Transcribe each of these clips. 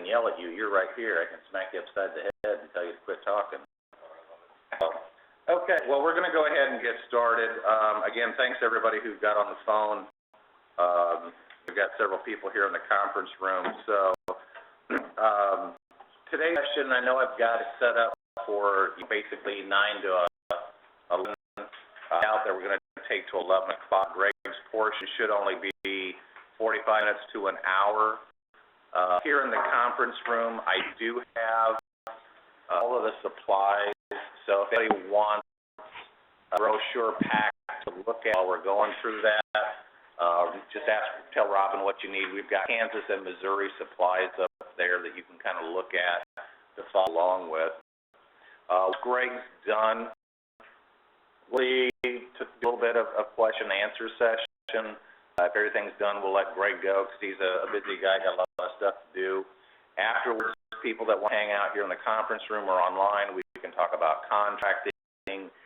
yell at you. You're right here. I can smack you upside the head and tell you to quit talking. Okay, well, we're going to go ahead and get started. Again, thanks everybody who got on the phone. We've got several people here in the conference room. So today's session, I know I've got it set up for basically 9 to 11. Out there, we're going to take to 11 o'clock. Greg's portion should only be 45 minutes to an hour. Here in the conference room, I do have all of the supplies. So if anybody wants a brochure pack to look at while we're going through that, just tell Robin what you need. We've got Kansas and Missouri supplies up there that you can kind of look at to follow along with. Greg's done. We took a little bit of question and answer session. If everything's done, we'll let Greg go because he's a busy guy, got a lot of stuff to do. Afterwards, people that want to hang out here in the conference room or online, we can talk about contracting.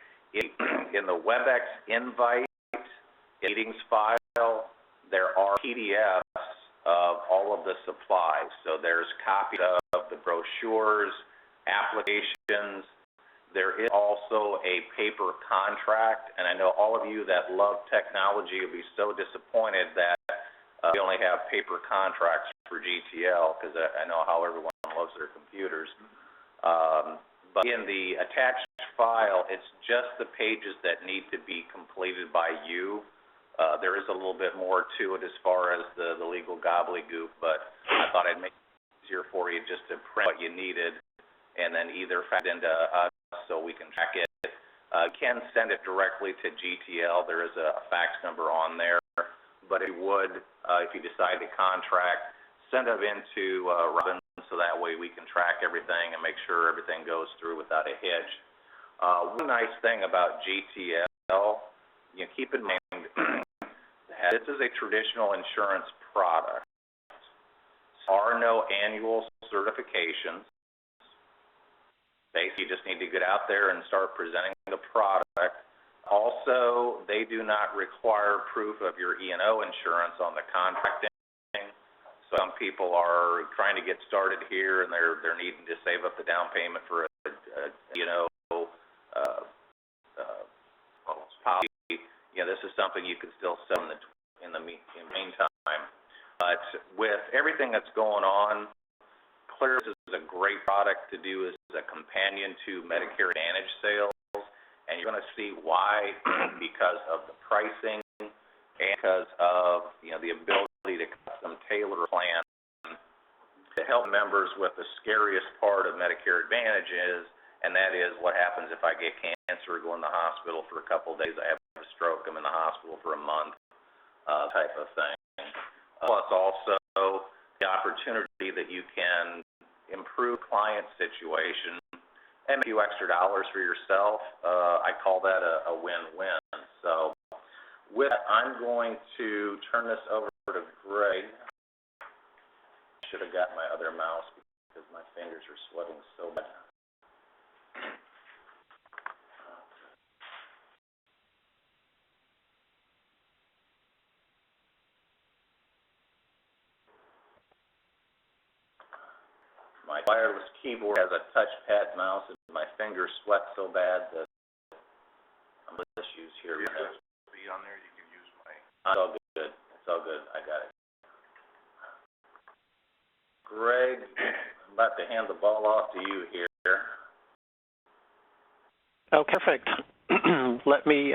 In the WebEx invite meetings file, there are PDFs of all of the supplies. So there's copies of the brochures, applications. There is also a paper contract, and I know all of you that love technology will be so disappointed that we only have paper contracts for GTL because I know how everyone loves their computers. But in the attached file, it's just the pages that need to be completed by you. There is a little bit more to it as far as the legal gobbledygook, but I thought I'd make it easier for you just to print what you needed and then either fax it into us so we can track it. You can send it directly to GTL. There is a fax number on there, but it would, if you decide to contract, send it into Robin so that way we can track everything and make sure everything goes through without a hitch. One nice thing about GTL, keep in mind that this is a traditional insurance product. There are no annual certifications. Basically, you just need to get out there and start presenting the product. Also, they do not require proof of your E&O insurance on the contracting. Some people are trying to get started here and they're needing to save up the down payment for a E&O policy. This is something you can still sell in the meantime. But with everything that's going on, Clear is a great product to do as a companion to Medicare Advantage sales, and you're going to see why because of the pricing and because of the ability to custom tailor a plan to help members with the scariest part of Medicare Advantage and that is what happens if I get cancer, go in the hospital for a couple of days, I have a stroke, I'm in the hospital for a month, type of thing. Plus also the opportunity that you can improve client situation and make a few extra dollars for yourself. I call that a win-win. So with that, I'm going to turn this over to Greg. I should have got my other mouse because my fingers are sweating so bad. My wireless keyboard has a touchpad mouse, and my fingers sweat so bad that I'm with issues here. If there's be on there, you can use mine. It's all good. It's all good. I got it. Greg, I'm about to hand the ball off to you here. Oh, perfect. Let me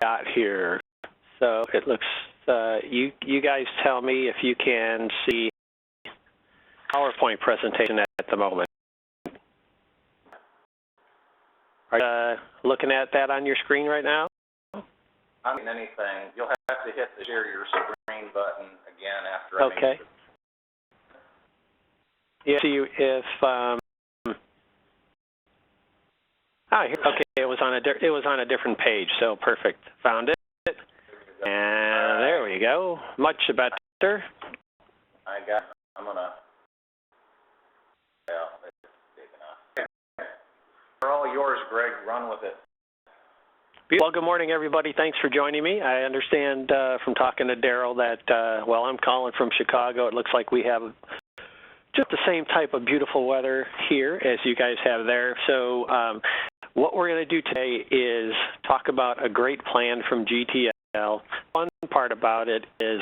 got here. So it looks. You guys tell me if you can see PowerPoint presentation at the moment. Are you looking at that on your screen right now? I mean anything. You'll have to hit the share your screen button again after I okay. Yeah. See if okay. It was on a different page. So perfect. Found it. And there we go. Much better. I'm gonna. Yeah, it's big enough. They're all yours, Greg. Run with it. Well, good morning, everybody. Thanks for joining me. I understand from talking to Daryl that, I'm calling from Chicago. It looks like we have just the same type of beautiful weather here as you guys have there. So what we're going to do today is talk about a great plan from GTL. One part about it is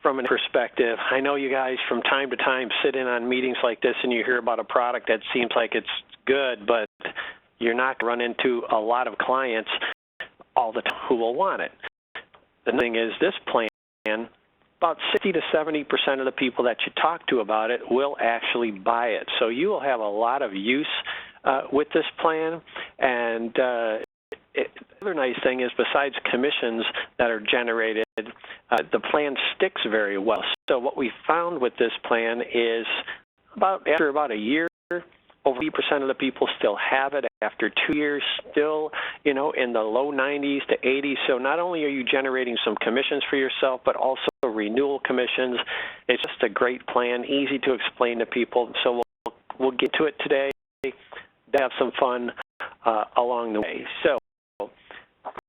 from a perspective. I know you guys from time to time sit in on meetings like this and you hear about a product that seems like it's good, but you're not going to run into a lot of clients all the time who will want it. The thing is, this plan, about 60 to 70% of the people that you talk to about it will actually buy it. So you will have a lot of use with this plan. And the other nice thing is, besides commissions that are generated, the plan sticks very well. So what we found with this plan is after about a year, over 80% of the people still have it. After 2 years, still, in the low 90s to 80s. So not only are you generating some commissions for yourself, but also renewal commissions. It's just a great plan, easy to explain to people. So we'll get to it today, have some fun along the way. So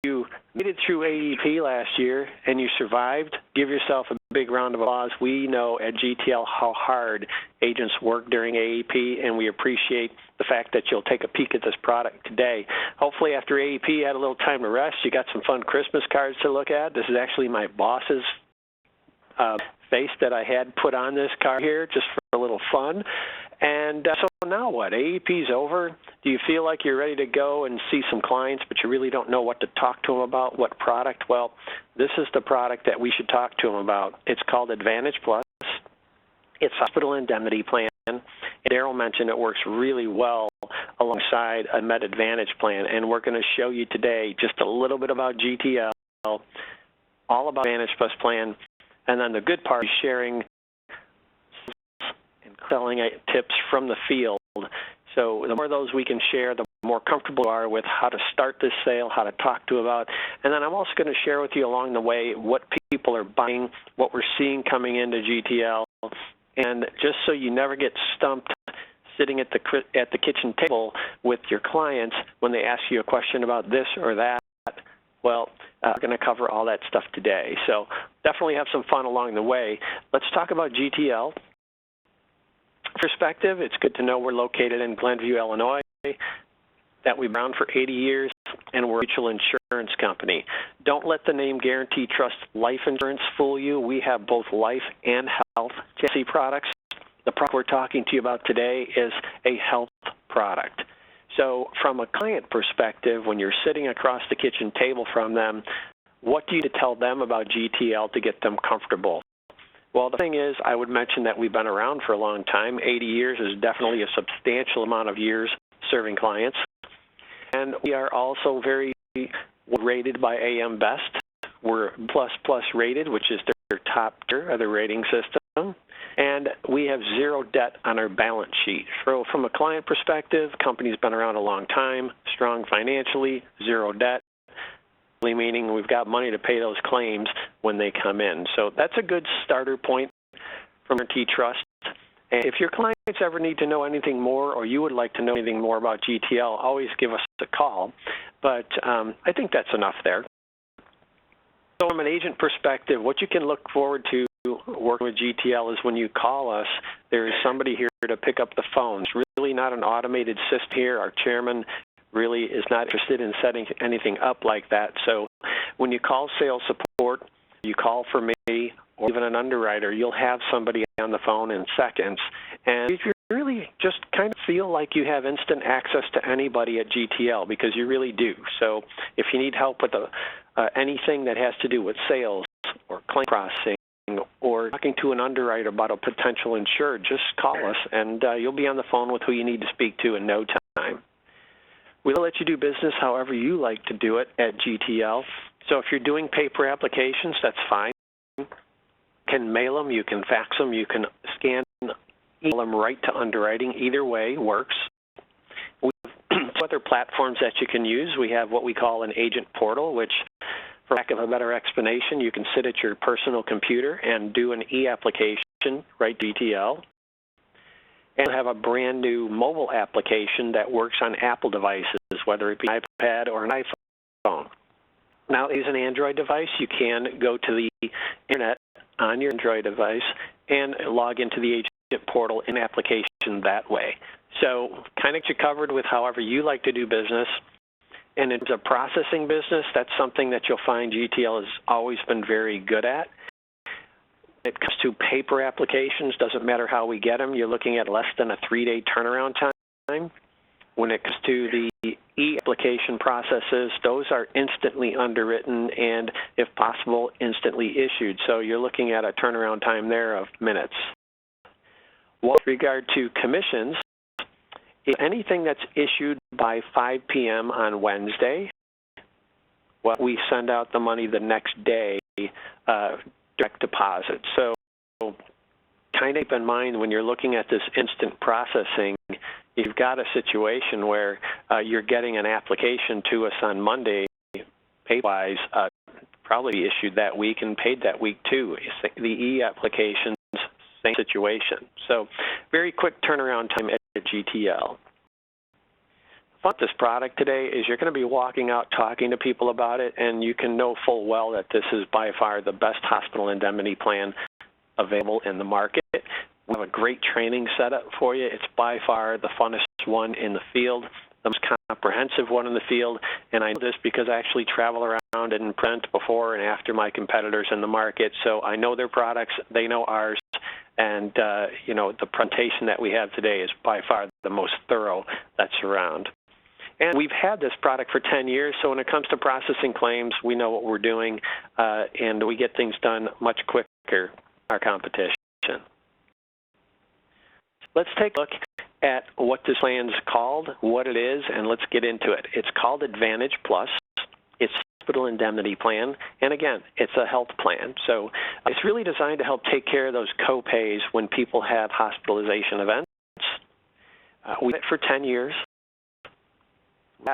you made it through AEP last year and you survived. Give yourself a big round of applause. We know at GTL how hard agents work during AEP, and we appreciate the fact that you'll take a peek at this product today. Hopefully after AEP you had a little time to rest. You got some fun Christmas cards to look at. This is actually my boss's face that I had put on this card here just for a little fun. And so now what? AEP's over. Do you feel like you're ready to go and see some clients, but you really don't know what to talk to them about, what product? Well, this is the product that we should talk to them about. It's called Advantage Plus. It's a hospital indemnity plan. Daryl mentioned it works really well alongside a Med Advantage plan, and we're going to show you today just a little bit about GTL, all about Advantage Plus plan, and then the good part is sharing selling tips from the field. So the more of those we can share, the more comfortable we are with how to start this sale, how to talk to about. And then I'm also going to share with you along the way what people are buying, what we're seeing coming into GTL, and just so you never get stumped sitting at the kitchen table with your clients when they ask you a question about this or that. Well, we're going to cover all that stuff today. So definitely have some fun along the way. Let's talk about GTL. Perspective, it's good to know we're located in Glenview, Illinois, that we've been around for 80 years, and we're a mutual insurance company. Don't let the name Guarantee Trust Life Insurance fool you. We have both life and health products. The product we're talking to you about today is a health product. So from a client perspective, when you're sitting across the kitchen table from them, what do you tell them about GTL to get them comfortable? Well, the thing is, I would mention that we've been around for a long time. 80 years is definitely a substantial amount of years serving clients. And we are also very rated by AM Best. We're plus rated, which is their top tier of the rating system. And we have zero debt on our balance sheet. So from a client perspective, company's been around a long time, strong financially, zero debt. Meaning we've got money to pay those claims when they come in. So that's a good starter point from Guarantee Trust. And if your clients ever need to know anything more or you would like to know anything more about GTL, always give us a call. But I think that's enough there. So from an agent perspective, what you can look forward to working with GTL is when you call us, there is somebody here to pick up the phone. It's really not an automated system here. Our chairman really is not interested in setting anything up like that. So when you call sales support, you call for me or even an underwriter, you'll have somebody on the phone in seconds. And you really just kind of feel like you have instant access to anybody at GTL, because you really do. So if you need help with anything that has to do with sales or claim processing or talking to an underwriter about a potential insured, just call us and you'll be on the phone with who you need to speak to in no time. We'll let you do business however you like to do it at GTL. So if you're doing paper applications, that's fine. You can mail them, you can fax them, you can scan, email them right to underwriting. Either way works. We have other platforms that you can use. We have what we call an agent portal, which, for lack of a better explanation, you can sit at your personal computer and do an e-application, right, GTL. And have a brand new mobile application that works on Apple devices. whether it be an iPad or an iPhone. Now, if it's an Android device, you can go to the internet on your Android device and log into the agent portal in application that way. So kind of get you covered with however you like to do business. And in terms of processing business, that's something that you'll find GTL has always been very good at. When it comes to paper applications, doesn't matter how we get them, you're looking at less than a 3-day turnaround time. When it comes to the e-application processes, those are instantly underwritten and, if possible, instantly issued. So you're looking at a turnaround time there of minutes. With regard to commissions, if anything that's issued by 5 p.m. on Wednesday, well, we send out the money the next day, direct deposit. So kind of keep in mind when you're looking at this instant processing, you've got a situation where you're getting an application to us on Monday, pay-wise, probably issued that week and paid that week too. The e-applications, same situation. So very quick turnaround time at GTL. The fun with this product today is you're going to be walking out talking to people about it, and you can know full well that this is by far the best hospital indemnity plan available in the market. We have a great training setup for you. It's by far the funnest one in the field, the most comprehensive one in the field, and I know this because I actually travel around and present before and after my competitors in the market, so I know their products, they know ours, and you know, the presentation that we have today is by far the most thorough that's around. And we've had this product for 10 years, so when it comes to processing claims, we know what we're doing, and we get things done much quicker than our competition. Let's take a look at what this plan is called, what it is, and let's get into it. It's called Advantage Plus. It's a hospital indemnity plan, and again, it's a health plan. So it's really designed to help take care of those co-pays when people have hospitalization events. We've had it for 10 years.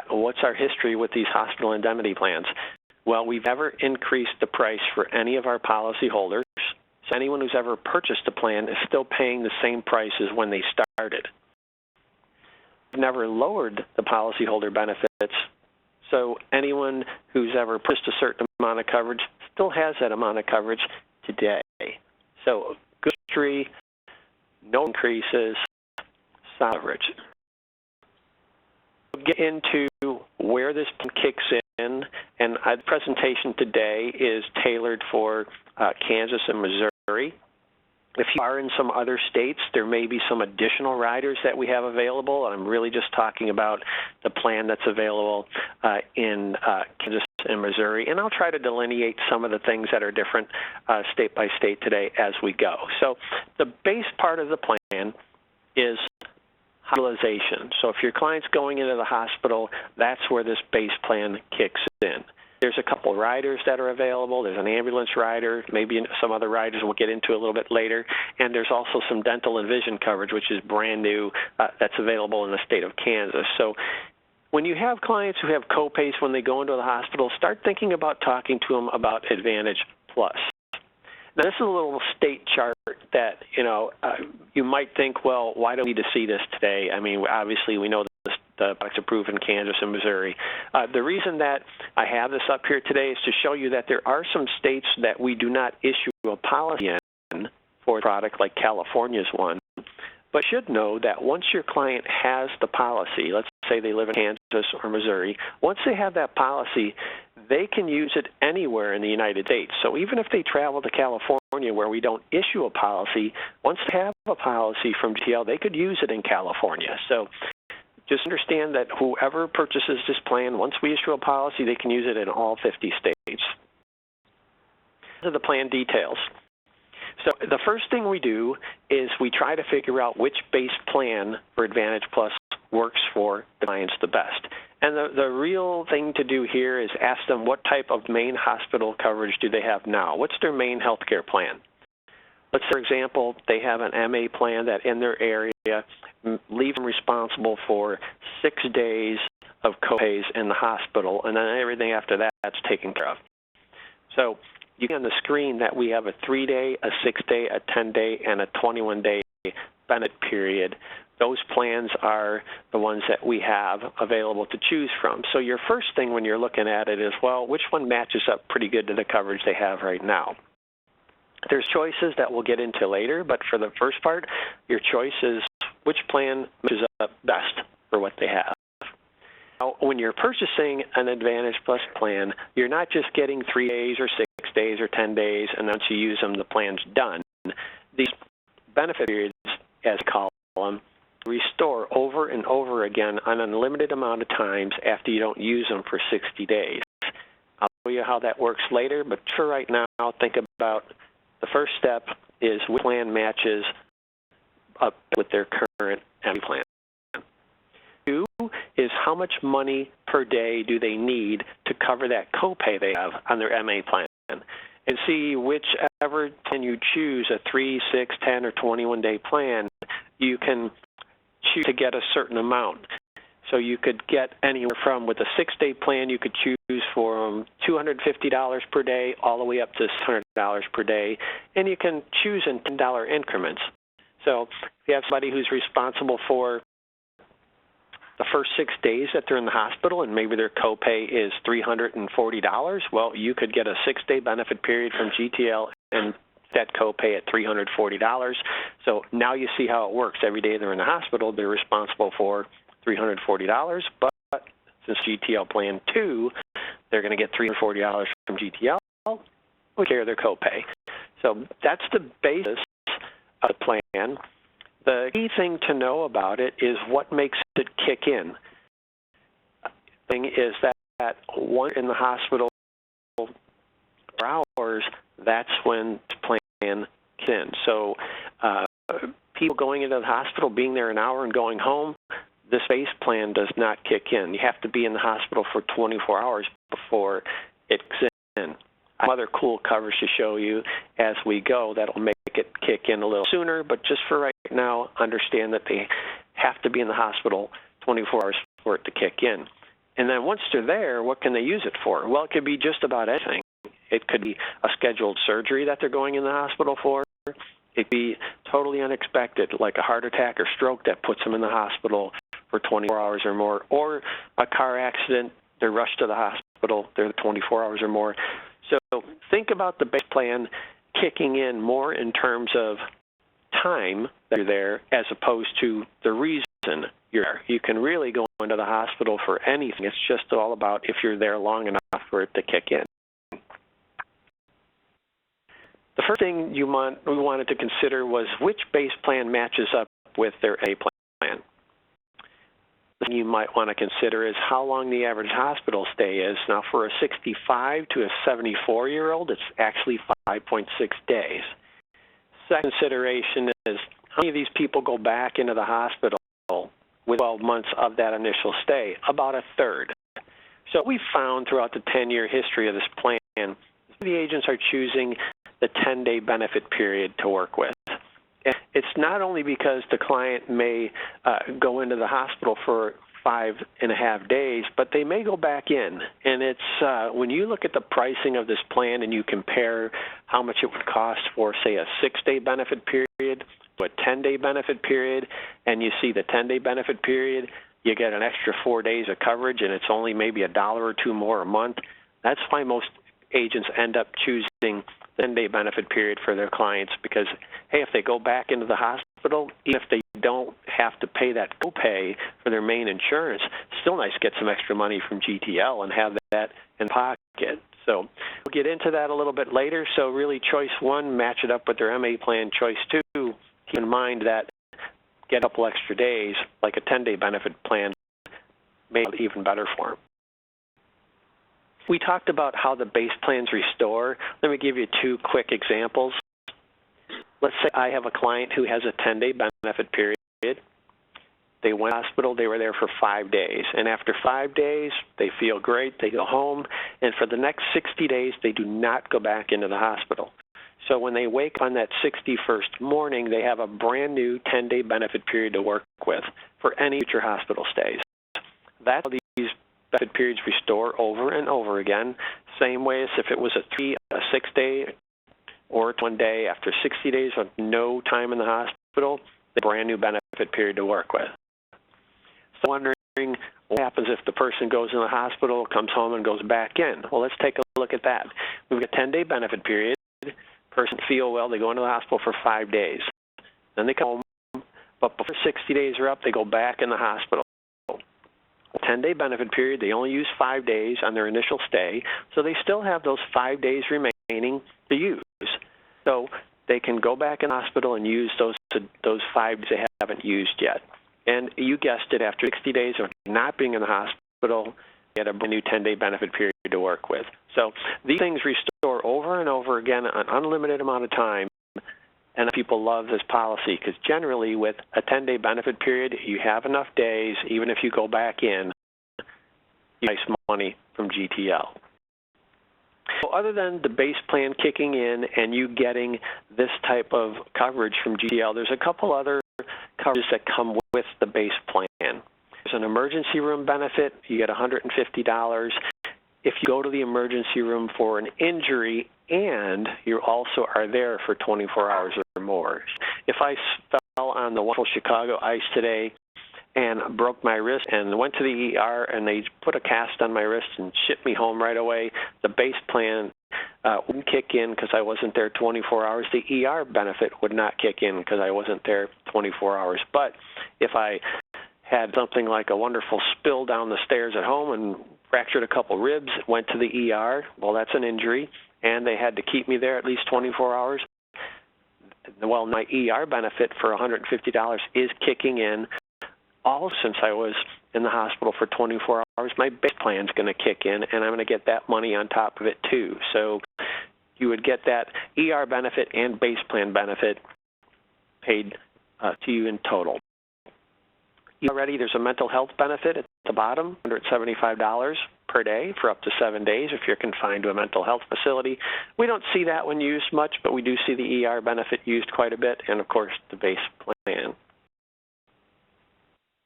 What's our history with these hospital indemnity plans? Well, we've never increased the price for any of our policyholders. So anyone who's ever purchased a plan is still paying the same price as when they started. We've never lowered the policyholder benefits. So anyone who's ever purchased a certain amount of coverage still has that amount of coverage today. So good history, no increases, solid coverage. We'll get into where this kicks in, and the presentation today is tailored for Kansas and Missouri. If you are in some other states, there may be some additional riders that we have available, and I'm really just talking about the plan that's available in Kansas and Missouri, and I'll try to delineate some of the things that are different state by state today as we go. So the base part of the plan is hospitalization. So if your client's going into the hospital, that's where this base plan kicks in. There's a couple riders that are available. There's an ambulance rider, maybe some other riders we'll get into a little bit later, and there's also some dental and vision coverage, which is brand new, that's available in the state of Kansas. So when you have clients who have co-pays when they go into the hospital, start thinking about talking to them about Advantage Plus. Now, this is a little state chart that, you might think, well, why do we need to see this today? I mean, obviously, we know that the product's approved in Kansas and Missouri. The reason that I have this up here today is to show you that there are some states that we do not issue a policy in for a product, like California's one. But you should know that once your client has the policy, let's say they live in Kansas or Missouri, once they have that policy, they can use it anywhere in the United States. So even if they travel to California where we don't issue a policy, once they have a policy from GTL, they could use it in California. So just understand that whoever purchases this plan, once we issue a policy, they can use it in all 50 states. These are the plan details. So the first thing we do is we try to figure out which base plan for Advantage Plus works for the clients the best. And the real thing to do here is ask them what type of main hospital coverage do they have now? What's their main health care plan? Let's, for example, they have an MA plan that in their area leaves them responsible for 6 days of co-pays in the hospital, and then everything after that, that's taken care of. So you see on the screen that we have a 3-day, a 6-day, a 10-day, and a 21-day benefit period. those plans are the ones that we have available to choose from. So your first thing when you're looking at it is, well, which one matches up pretty good to the coverage they have right now? There's choices that we'll get into later, but for the first part, your choice is which plan matches up best for what they have. Now, when you're purchasing an Advantage Plus plan, you're not just getting 3 days or 6 days or 10 days, and once you use them, the plan's done. These benefit periods, as we call them, restore over and over again an unlimited amount of times after you don't use them for 60 days. I'll show you how that works later, but for right now, think about the first step is which plan matches up with their current MA plan. 2 is how much money per day do they need to cover that copay they have on their MA plan. And see whichever plan you choose, a 3, 6, 10, or 21-day plan, you can choose to get a certain amount. So you could get anywhere from, with a 6-day plan, you could choose from $250 per day all the way up to $600 per day, and you can choose in $10 increments. So if you have somebody who's responsible for the first 6 days that they're in the hospital and maybe their copay is $340, well, you could get a 6-day benefit period from GTL and that copay at $340. So now you see how it works. Every day they're in the hospital, they're responsible for $340, but since GTL Plan 2, they're going to get $340 from GTL, we carry their copay. So that's the basis of the plan. The key thing to know about it is what makes it kick in. The thing is that once in the hospital for hours, that's when the plan kicks in. So people going into the hospital, being there an hour and going home, this base plan does not kick in. You have to be in the hospital for 24 hours before it kicks in. I have other cool covers to show you as we go that'll make it kick in a little sooner, but just for right now, understand that they have to be in the hospital 24 hours for it to kick in. And then once they're there, what can they use it for? Well, it could be just about anything. It could be a scheduled surgery that they're going in the hospital for. It could be totally unexpected, like a heart attack or stroke that puts them in the hospital for 24 hours or more, or a car accident, they're rushed to the hospital, they're 24 hours or more. So think about the base plan kicking in more in terms of time that you're there as opposed to the reason you're there. You can really go into the hospital for anything. It's just all about if you're there long enough for it to kick in. The first thing we wanted to consider was which base plan matches up with their A plan. The thing you might want to consider is how long the average hospital stay is. Now, for a 65 to a 74-year-old, it's actually 5.6 days. Second consideration is how many of these people go back into the hospital with 12 months of that initial stay? About a third. So what we found throughout the 10-year history of this plan, the agents are choosing the 10-day benefit period to work with. It's not only because the client may go into the hospital for 5.5 days, but they may go back in. And it's when you look at the pricing of this plan and you compare how much it would cost for, say, a 6-day benefit period to a 10-day benefit period, and you see the 10-day benefit period, you get an extra 4 days of coverage, and it's only maybe $1 or $2 more a month. That's why most agents end up choosing the 10-day benefit period for their clients because, hey, if they go back into the hospital, even if they don't have to pay that copay for their main insurance, still nice to get some extra money from GTL and have that in pocket. So we'll get into that a little bit later. So really choice 1, match it up with their MA plan. Choice 2, keep in mind that get a couple extra days, like a 10-day benefit plan, may be even better for them. We talked about how the base plans restore. Let me give you 2 quick examples. Let's say I have a client who has a 10-day benefit period. They went to the hospital, they were there for 5 days. And after 5 days, they feel great, they go home, and for the next 60 days, they do not go back into the hospital. So when they wake up on that 61st morning, they have a brand new 10-day benefit period to work with for any future hospital stays. That's how these benefit periods restore over and over again, same way as if it was a 6-day or 1 day after 60 days with no time in the hospital, a brand new benefit period to work with. So wondering what happens if the person goes in the hospital, comes home, and goes back in. Well, let's take a look at that. We've got a 10-day benefit period. Person feel well, they go into the hospital for 5 days. Then they come home, but before 60 days are up, they go back in the hospital. 10-day benefit period, they only use 5 days on their initial stay, so they still have those 5 days remaining to use. So they can go back in the hospital and use those 5 days they haven't used yet. And you guessed it, after 60 days of not being in the hospital, you get a brand new 10-day benefit period to work with. So these things restore over and over again an unlimited amount of time, and people love this policy because generally with a 10-day benefit period, you have enough days, even if you go back in, you get nice money from GTL. So other than the base plan kicking in and you getting this type of coverage from GTL, there's a couple other coverages that come with the base plan. There's an emergency room benefit. You get $150 if you go to the emergency room for an injury and you also are there for 24 hours or more. If I fell on the wonderful Chicago ice today and broke my wrist and went to the ER and they put a cast on my wrist and shipped me home right away, the base plan wouldn't kick in because I wasn't there 24 hours. The ER benefit would not kick in because I wasn't there 24 hours. But if I had something like a wonderful spill down the stairs at home and fractured a couple ribs, went to the ER, well, that's an injury, and they had to keep me there at least 24 hours. Well, my ER benefit for $150 is kicking in. All since I was in the hospital for 24 hours, my base plan is going to kick in, and I'm going to get that money on top of it too. So you would get that ER benefit and base plan benefit paid to you in total. Already, there's a mental health benefit at the bottom, $175 per day for up to 7 days if you're confined to a mental health facility. We don't see that one used much, but we do see the ER benefit used quite a bit, and of course the base plan.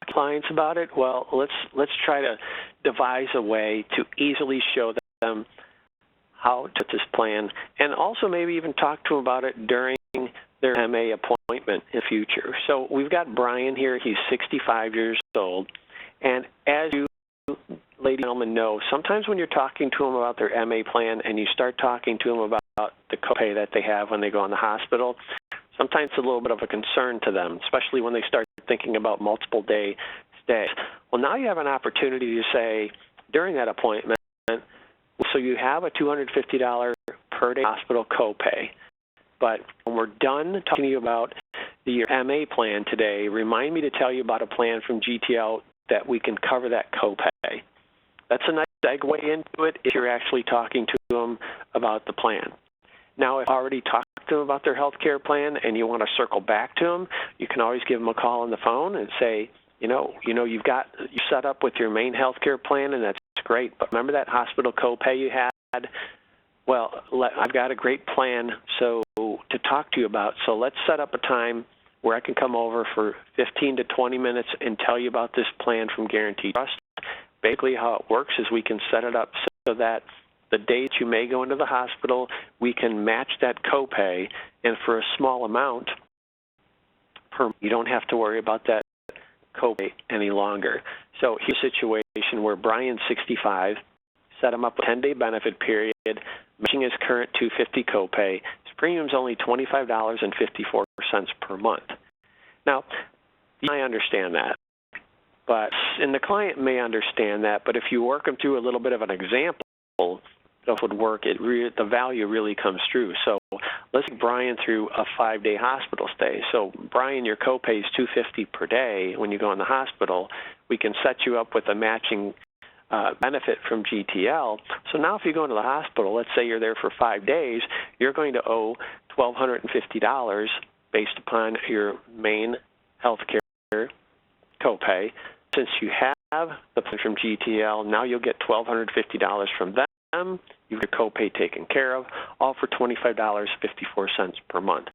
Clients about it? Well, let's try to devise a way to easily show them how to this plan, and also maybe even talk to them about it during their MA appointment in the future. So we've got Brian here. He's 65 years old, and as you ladies and gentlemen know, sometimes when you're talking to them about their MA plan and you start talking to them about the copay that they have when they go in the hospital, sometimes it's a little bit of a concern to them, especially when they start thinking about multiple day stays. Well, now you have an opportunity to say during that appointment, so you have a $250 per day hospital copay, but when we're done talking to you about your MA plan today, remind me to tell you about a plan from GTL that we can cover that copay. That's a nice segue into it if you're actually talking to them about the plan. Now, if you already talked to them about their health care plan and you want to circle back to them, you can always give them a call on the phone and say, you've got you set up with your main health care plan, and that's great, but remember that hospital copay you had? Well, I've got a great plan to talk to you about, so let's set up a time where I can come over for 15 to 20 minutes and tell you about this plan from Guaranteed Trust. Basically how it works is we can set it up so that the date you may go into the hospital, we can match that copay, and for a small amount, you don't have to worry about that copay any longer. So here's a situation where Brian's 65, set him up a 10-day benefit period, matching his current $250 copay. His premium's only $25.54 per month. Now, I understand that, and the client may understand that, but if you work them through a little bit of an example of would work, the value really comes through. So let's take Brian through a 5-day hospital stay. So Brian, your copay is $250 per day when you go in the hospital. We can set you up with a matching benefit from GTL. So now if you go into the hospital, let's say you're there for 5 days, you're going to owe $1,250 based upon your main health care copay. Since you have the plan from GTL, now you'll get $1,250 from them. You've got your copay taken care of, all for $25.54 per month.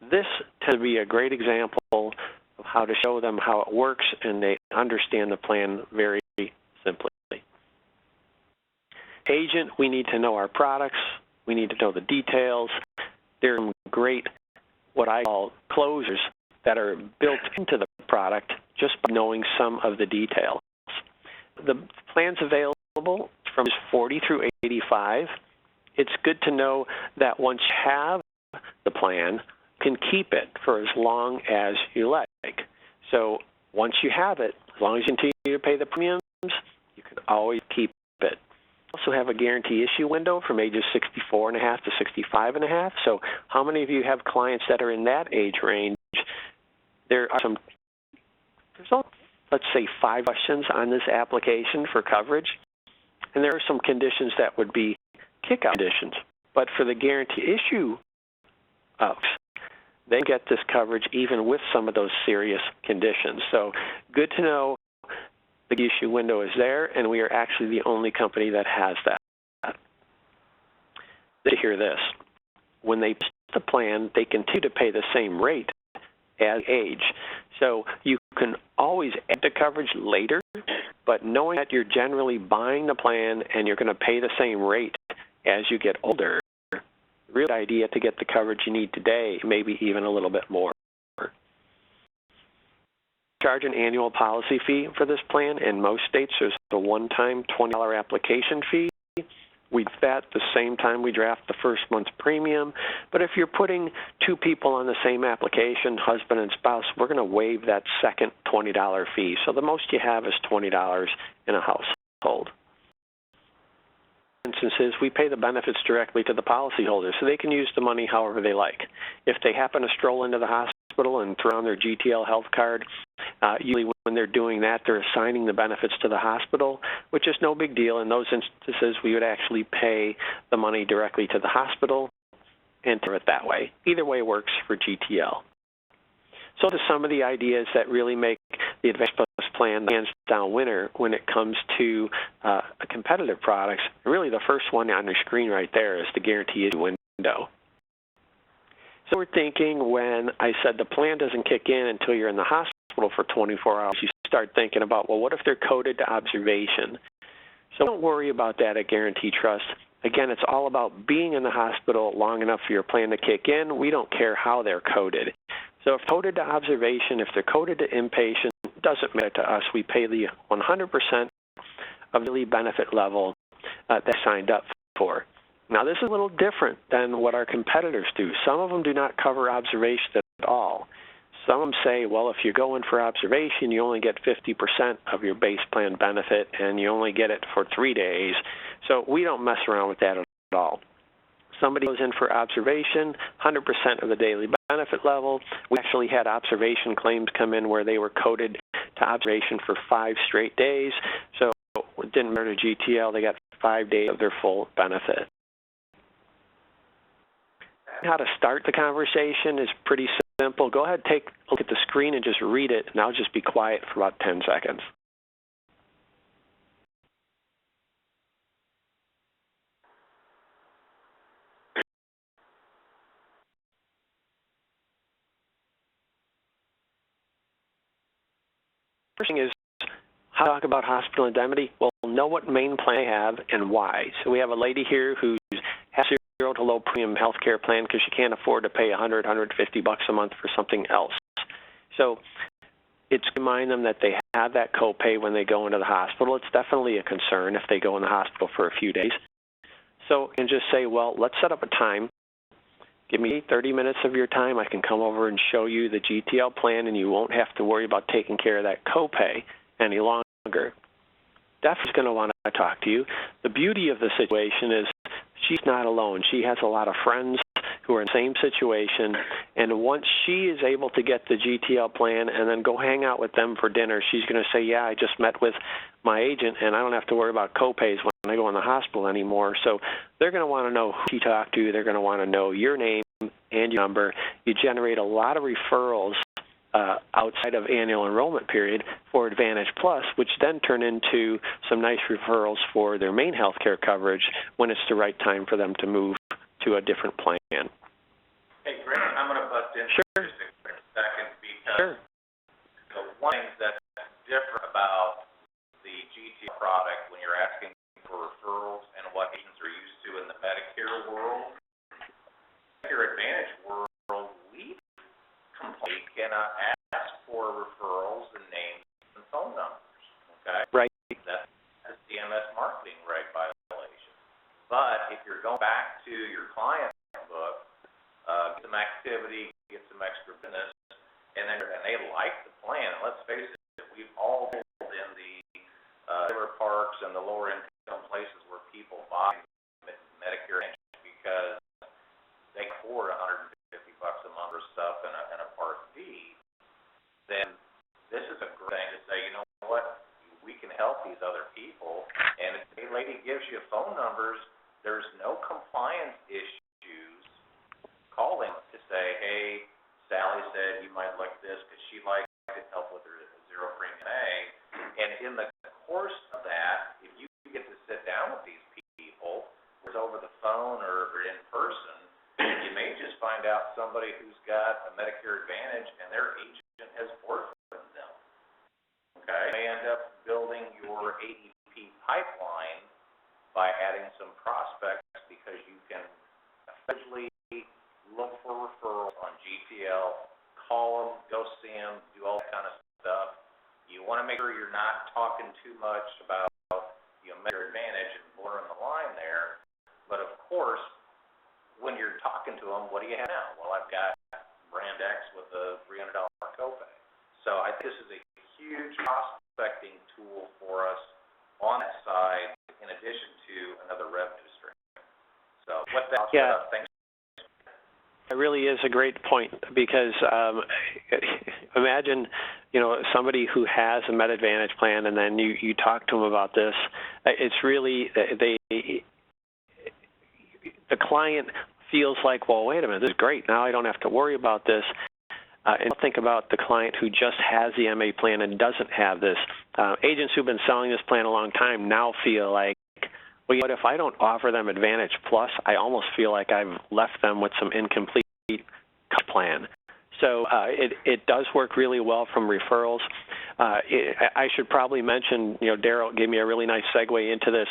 This tends to be a great example of how to show them how it works, and they understand the plan very simply. Agent, we need to know our products. We need to know the details. There's some great, what I call closers that are built into the product just by knowing some of the details. The plans available from 40 through 85, it's good to know that once you have the plan, you can keep it for as long as you like. So once you have it, as long as you continue to pay the premiums, you can always keep it. We also have a guarantee issue window from ages 64 and a half to 65 and a half. So how many of you have clients that are in that age range? There's only, let's say, 5 questions on this application for coverage, and there are some conditions that would be kick-out conditions. But for the guarantee issue they get this coverage even with some of those serious conditions. So good to know the issue window is there, and we are actually the only company that has that. To hear this, when they post the plan, they continue to pay the same rate as age. So you can always add the coverage later, but knowing that you're generally buying the plan and you're going to pay the same rate as you get older, real idea to get the coverage you need today, maybe even a little bit more. Charge an annual policy fee for this plan. In most states, there's a one-time $20 application fee. We do that the same time we draft the first month's premium. But if you're putting 2 people on the same application, husband and spouse, we're going to waive that second $20 fee. So the most you have is $20 in a household. Instances, we pay the benefits directly to the policyholder, so they can use the money however they like. If they happen to stroll into the hospital and throw on their GTL health card, usually when they're doing that, they're assigning the benefits to the hospital, which is no big deal. In those instances, we would actually pay the money directly to the hospital and do it that way. Either way works for GTL. So to some of the ideas that really make the Advantage Plus plan the hands-down winner when it comes to competitive products, really the first one on your screen right there is the guarantee issue window. So we're thinking when I said the plan doesn't kick in until you're in the hospital for 24 hours, you start thinking about, well, what if they're coded to observation? So don't worry about that at Guarantee Trust. Again, it's all about being in the hospital long enough for your plan to kick in. We don't care how they're coded. So if coded to observation, if they're coded to inpatient, it doesn't matter to us. We pay the 100% of the daily benefit level they signed up for. Now, this is a little different than what our competitors do. Some of them do not cover observation at all. Some of them say, well, if you go in for observation, you only get 50% of your base plan benefit, and you only get it for 3 days. So we don't mess around with that at all. Somebody goes in for observation, 100% of the daily benefit level. We actually had observation claims come in where they were coded to observation for 5 straight days. So it didn't matter to GTL, they got 5 days of their full benefit. How to start the conversation is pretty simple. Go ahead, take a look at the screen and just read it, and I'll just be quiet for about 10 seconds. First thing is how to talk about hospital indemnity. Well, know what main plan they have and why. So we have a lady here who has zero to low premium health care plan because she can't afford to pay $100, $150 a month for something else. So it's to remind them that they have that copay when they go into the hospital. It's definitely a concern if they go in the hospital for a few days. So and just say, well, let's set up a time. Give me 30 minutes of your time. I can come over and show you the GTL plan, and you won't have to worry about taking care of that copay any longer. Definitely going to want to talk to you. The beauty of the situation is she's not alone. She has a lot of friends who are in the same situation, and once she is able to get the GTL plan and then go hang out with them for dinner, she's going to say, yeah, I just met with my agent, and I don't have to worry about copays when I go in the hospital anymore. So they're going to want to know who you talked to. They're going to want to know your name and your number. You generate a lot of referrals outside of annual enrollment period for Advantage Plus, which then turn into some nice referrals for their main health care coverage when it's the right time for them to move to a different plan. Hey, Greg, I'm going to butt in for just a quick second because the one thing that's different about the GTL product when you're asking for referrals and what agents are used to in the Medicare world, Medicare Advantage world, we cannot back to your client book, get some activity, get some extra business, and they like the plan. And let's face it, we've all been in the trailer parks and the lower income places where people buy Medicare because they can afford $150 a month or stuff in a Part D. Then this is a great thing to say, you know what, we can help these other people. And if a lady gives you phone numbers, there's no compliance issues. Call them to say, hey, Sally said you might like this because she likes to help with her zero premium A. And in the course of that, if you get to sit down with these people, whether it's over the phone or in person, you may just find out somebody who's got a Medicare Advantage and their agent has worked with them. Okay? You may end up building your AEP pipeline by adding some prospects because you can effectively look for referrals on GTL, call them, go see them, do all that kind of stuff. You want to make sure you're not talking too much about, Medicare Advantage and blurring the line there. But of course, when you're talking to them, what do you have now? Well, I've got brand X with a $300 copay. So I think this is a huge prospecting tool for us on that side, in addition to another revenue stream. So with that, thanks. It really is a great point because imagine, somebody who has a Med Advantage plan and then you talk to them about this. It's really, the client feels like, well, wait a minute, this is great. Now I don't have to worry about this. And think about the client who just has the MA plan and doesn't have this. Agents who've been selling this plan a long time now feel like, well, you know what, if I don't offer them Advantage Plus, I almost feel like I've left them with some incomplete plan. So it does work really well from referrals. I should probably mention, Daryl gave me a really nice segue into this.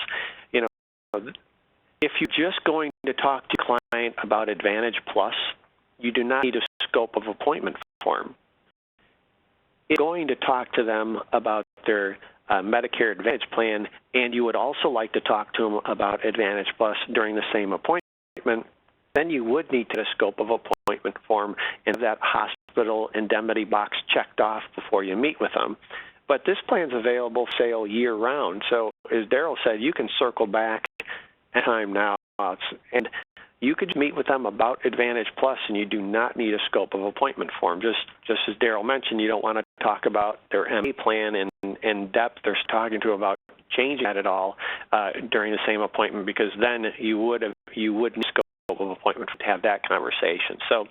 If you're just going to talk to a client about Advantage Plus, you do not need a scope of appointment form. If you're going to talk to them about their Medicare Advantage plan, and you would also like to talk to them about Advantage Plus during the same appointment, then you would need to a scope of appointment form and have that hospital indemnity box checked off before you meet with them. But this plan's available for sale year-round. So as Daryl said, you can circle back anytime now, and you could meet with them about Advantage Plus, and you do not need a scope of appointment form. Just as Daryl mentioned, you don't want to talk about their MA plan in depth. They're talking to about changing that at all during the same appointment, because then you would need a scope of appointment to have that conversation. So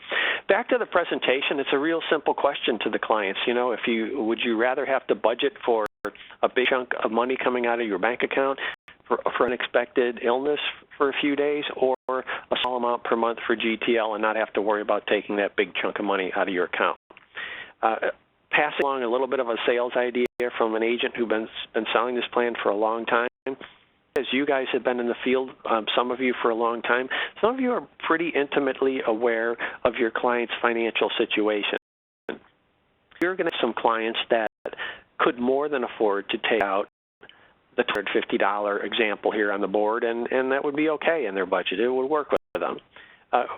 back to the presentation, it's a real simple question to the clients. Would you rather have to budget for a big chunk of money coming out of your bank account for unexpected illness for a few days, or a small amount per month for GTL and not have to worry about taking that big chunk of money out of your account? Passing along a little bit of a sales idea from an agent who's been selling this plan for a long time. As you guys have been in the field, some of you for a long time, some of you are pretty intimately aware of your client's financial situation. You're going to have some clients that could more than afford to take out the $250 example here on the board, and that would be okay in their budget. It would work with them.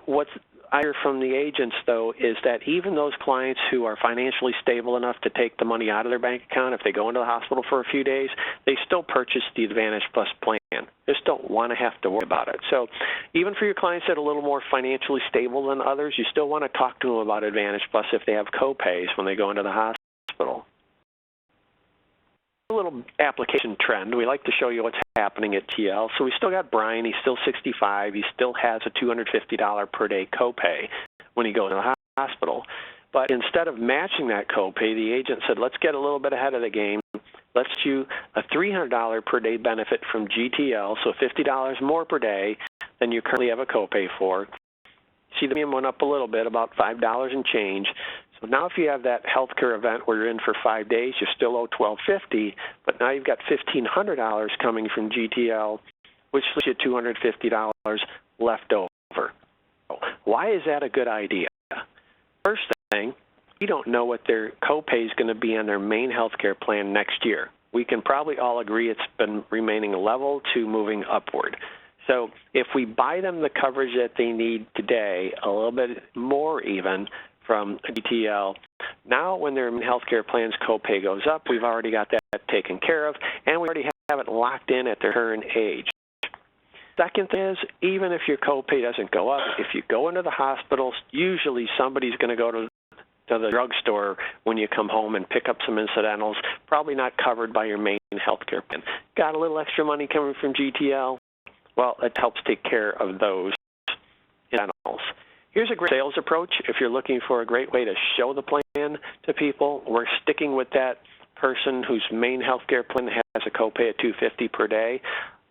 What's I hear from the agents, though, is that even those clients who are financially stable enough to take the money out of their bank account, if they go into the hospital for a few days, they still purchase the Advantage Plus plan. They just don't want to have to worry about it. So even for your clients that are a little more financially stable than others, you still want to talk to them about Advantage Plus if they have co-pays when they go into the hospital. A little application trend. We like to show you what's happening at TL. So we still got Brian. He's still 65. He still has a $250 per day copay when he goes to the hospital. But instead of matching that copay, the agent said, let's get a little bit ahead of the game. Let's do a $300 per day benefit from GTL, so $50 more per day than you currently have a copay for. See, the premium went up a little bit, about $5 and change. So now if you have that healthcare event where you're in for 5 days, you still owe $1,250, but now you've got $1,500 coming from GTL, which leaves you $250 left over. Why is that a good idea? First thing, we don't know what their copay is going to be on their main healthcare plan next year. We can probably all agree it's been remaining level to moving upward. So if we buy them the coverage that they need today, a little bit more even from GTL, now when their health care plan's copay goes up, we've already got that taken care of, and we already have it locked in at their current age. Second thing is, even if your copay doesn't go up, if you go into the hospital, usually somebody's going to go to the drugstore when you come home and pick up some incidentals, probably not covered by your main health care plan. Got a little extra money coming from GTL? Well, it helps take care of those incidentals. Here's a great sales approach if you're looking for a great way to show the plan to people. We're sticking with that person whose main health care plan has a copay of $250 per day.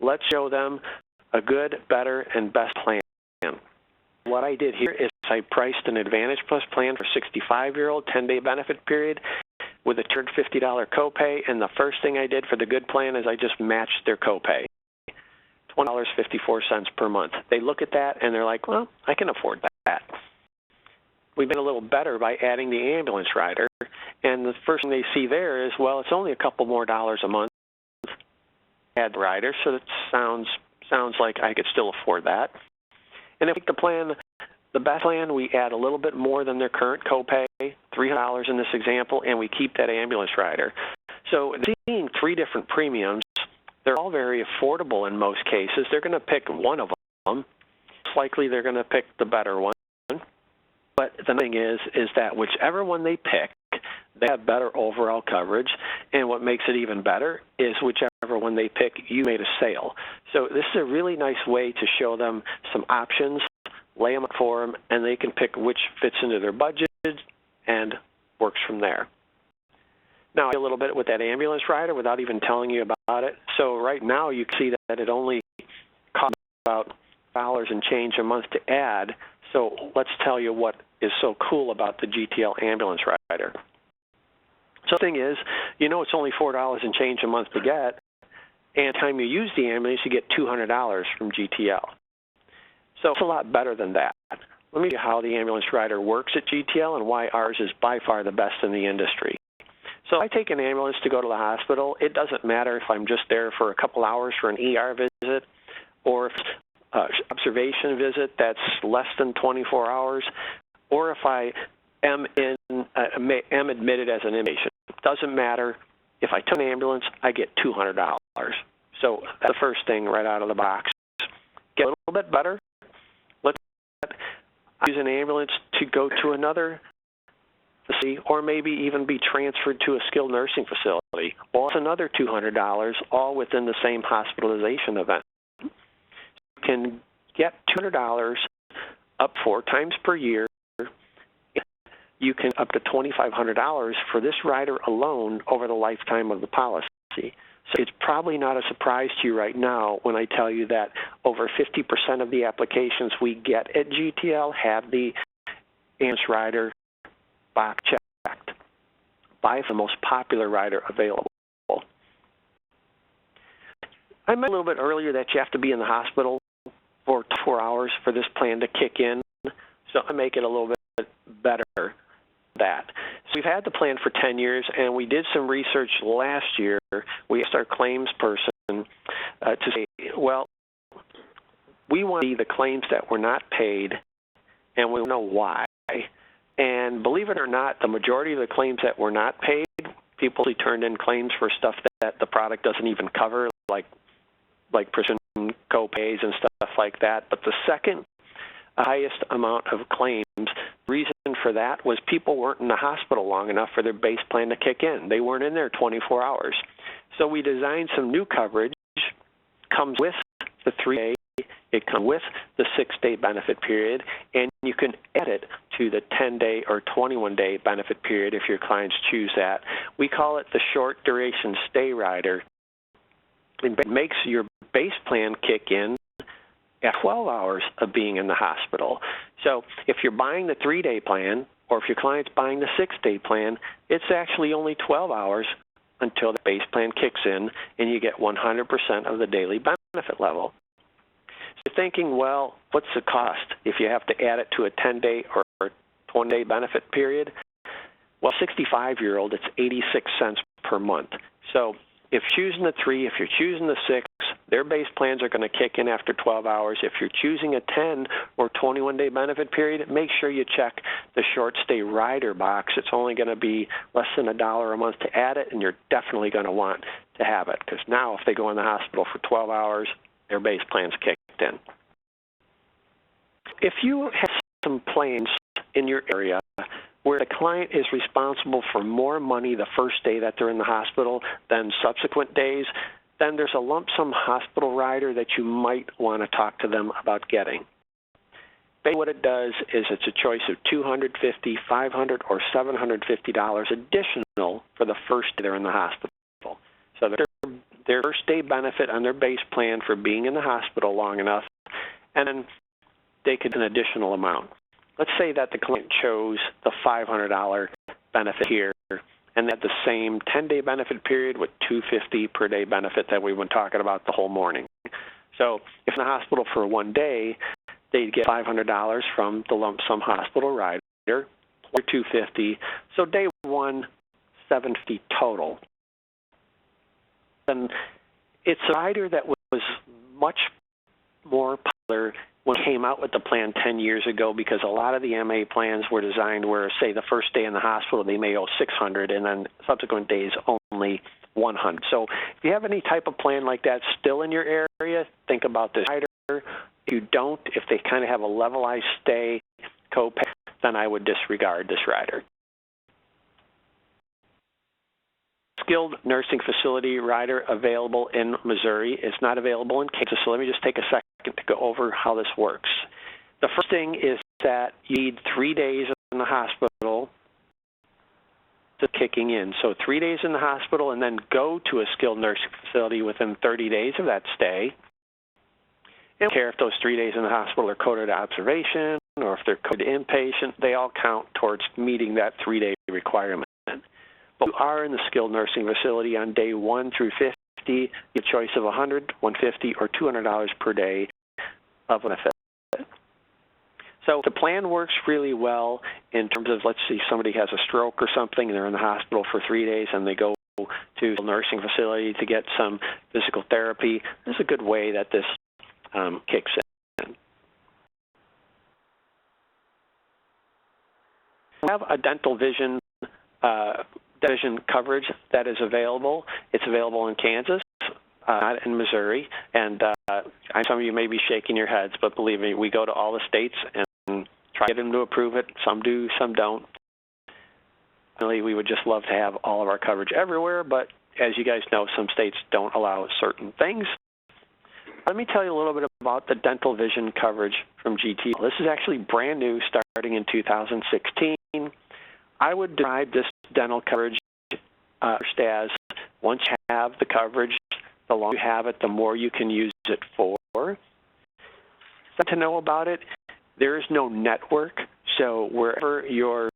Let's show them a good, better, and best plan. What I did here is I priced an Advantage Plus plan for 65-year-old, 10-day benefit period with a $250 copay, and the first thing I did for the good plan is I just matched their copay, $20.54 per month. They look at that and they're like, well, I can afford that. We've been a little better by adding the ambulance rider, and the first thing they see there is, well, it's only a couple more dollars a month. Add the rider, so it sounds like I could still afford that. And if we take the plan, the best plan, we add a little bit more than their current copay, $300 in this example, and we keep that ambulance rider. So seeing three different premiums, they're all very affordable in most cases. They're going to pick one of them. Most likely they're going to pick the better one. But the thing is that whichever one they pick, they have better overall coverage, and what makes it even better is whichever one they pick, you made a sale. So this is a really nice way to show them some options, lay them out for them, and they can pick which fits into their budget and works from there. Now, a little bit with that ambulance rider without even telling you about it. So right now you can see that it only costs about $1 and change a month to add. So let's tell you what is so cool about the GTL ambulance rider. So the thing is, you know it's only $4 and change a month to get, and the time you use the ambulance, you get $200 from GTL. So it's a lot better than that. Let me show you how the ambulance rider works at GTL and why ours is by far the best in the industry. So I take an ambulance to go to the hospital. It doesn't matter if I'm just there for a couple hours for an ER visit or if observation visit that's less than 24 hours, or if I am admitted as an inpatient. Doesn't matter. If I took an ambulance, I get $200. So that's the first thing right out of the box. Get a little bit better. Let's use an ambulance to go to another facility or maybe even be transferred to a skilled nursing facility. Well, it's another $200, all within the same hospitalization event. You can get $200 up 4 times per year. You can up to $2,500 for this rider alone over the lifetime of the policy. So it's probably not a surprise to you right now when I tell you that over 50% of the applications we get at GTL have the ambulance rider box checked by the most popular rider available. I mentioned a little bit earlier that you have to be in the hospital for 4 hours for this plan to kick in, so I make it a little bit better. That. So we've had the plan for 10 years, and we did some research last year. We asked our claims person to say, well, we want to see the claims that were not paid, and we know why. And believe it or not, the majority of the claims that were not paid, people who turned in claims for stuff that the product doesn't even cover, like prescription copays and stuff like that. But the second highest amount of claims, reason for that was people weren't in the hospital long enough for their base plan to kick in. They weren't in there 24 hours. So we designed some new coverage. Comes with the 3-day, it comes with the 6-day benefit period, and you can add it to the 10-day or 21-day benefit period if your clients choose that. We call it the short duration stay rider. It makes your base plan kick in at 12 hours of being in the hospital. So if you're buying the 3-day plan, or if your client's buying the 6-day plan, it's actually only 12 hours until the base plan kicks in, and you get 100% of the daily benefit level. So you're thinking, well, what's the cost if you have to add it to a 10-day or 20-day benefit period? Well, 65-year-old, it's 86 cents per month. So if you're choosing the 3, if you're choosing the 6, their base plans are going to kick in after 12 hours. If you're choosing a 10 or 21-day benefit period, make sure you check the short stay rider box. It's only going to be less than $1 a month to add it, and you're definitely going to want to have it, because now if they go in the hospital for 12 hours, their base plan's kicked in. If you have some plans in your area where the client is responsible for more money the first day that they're in the hospital than subsequent days, then there's a lump sum hospital rider that you might want to talk to them about getting. Basically what it does is it's a choice of $250, $500, or $750 additional for the first day they're in the hospital. So their first day benefit on their base plan for being in the hospital long enough, and then they could do an additional amount. Let's say that the client chose the $500 benefit here, and they had the same 10-day benefit period with $250 per day benefit that we've been talking about the whole morning. So if in the hospital for one day, they'd get $500 from the lump sum hospital rider, or $250. So day one, $750 total. And it's a rider that was much more popular when it came out with the plan 10 years ago, because a lot of the MA plans were designed where, say, the first day in the hospital they may owe $600, and then subsequent days only $100. So if you have any type of plan like that still in your area, think about this rider. If you don't, if they kind of have a levelized stay copay, then I would disregard this rider. Skilled nursing facility rider available in Missouri is not available in Kansas, so let me just take a second to go over how this works. The first thing is that you need 3 days in the hospital to kicking in. So 3 days in the hospital and then go to a skilled nursing facility within 30 days of that stay. I don't care if those 3 days in the hospital are coded observation or if they're coded inpatient, they all count towards meeting that 3-day requirement. But you are in the skilled nursing facility on day 1 through 50, you have a choice of $100, $150, or $200 per day of benefit. So the plan works really well in terms of, let's see, somebody has a stroke or something and they're in the hospital for 3 days and they go to a nursing facility to get some physical therapy. This is a good way that this kicks in. We have a dental vision coverage that is available. It's available in Kansas, not in Missouri, and some of you may be shaking your heads, but believe me, we go to all the states and try to get them to approve it. Some do, some don't. Finally, we would just love to have all of our coverage everywhere, but as you guys know, some states don't allow certain things. Let me tell you a little bit about the dental vision coverage from GTL. This is actually brand new, starting in 2016. I would describe this dental coverage as once you have the coverage, the longer you have it, the more you can use it for. Something to know about it, there is no network, so wherever your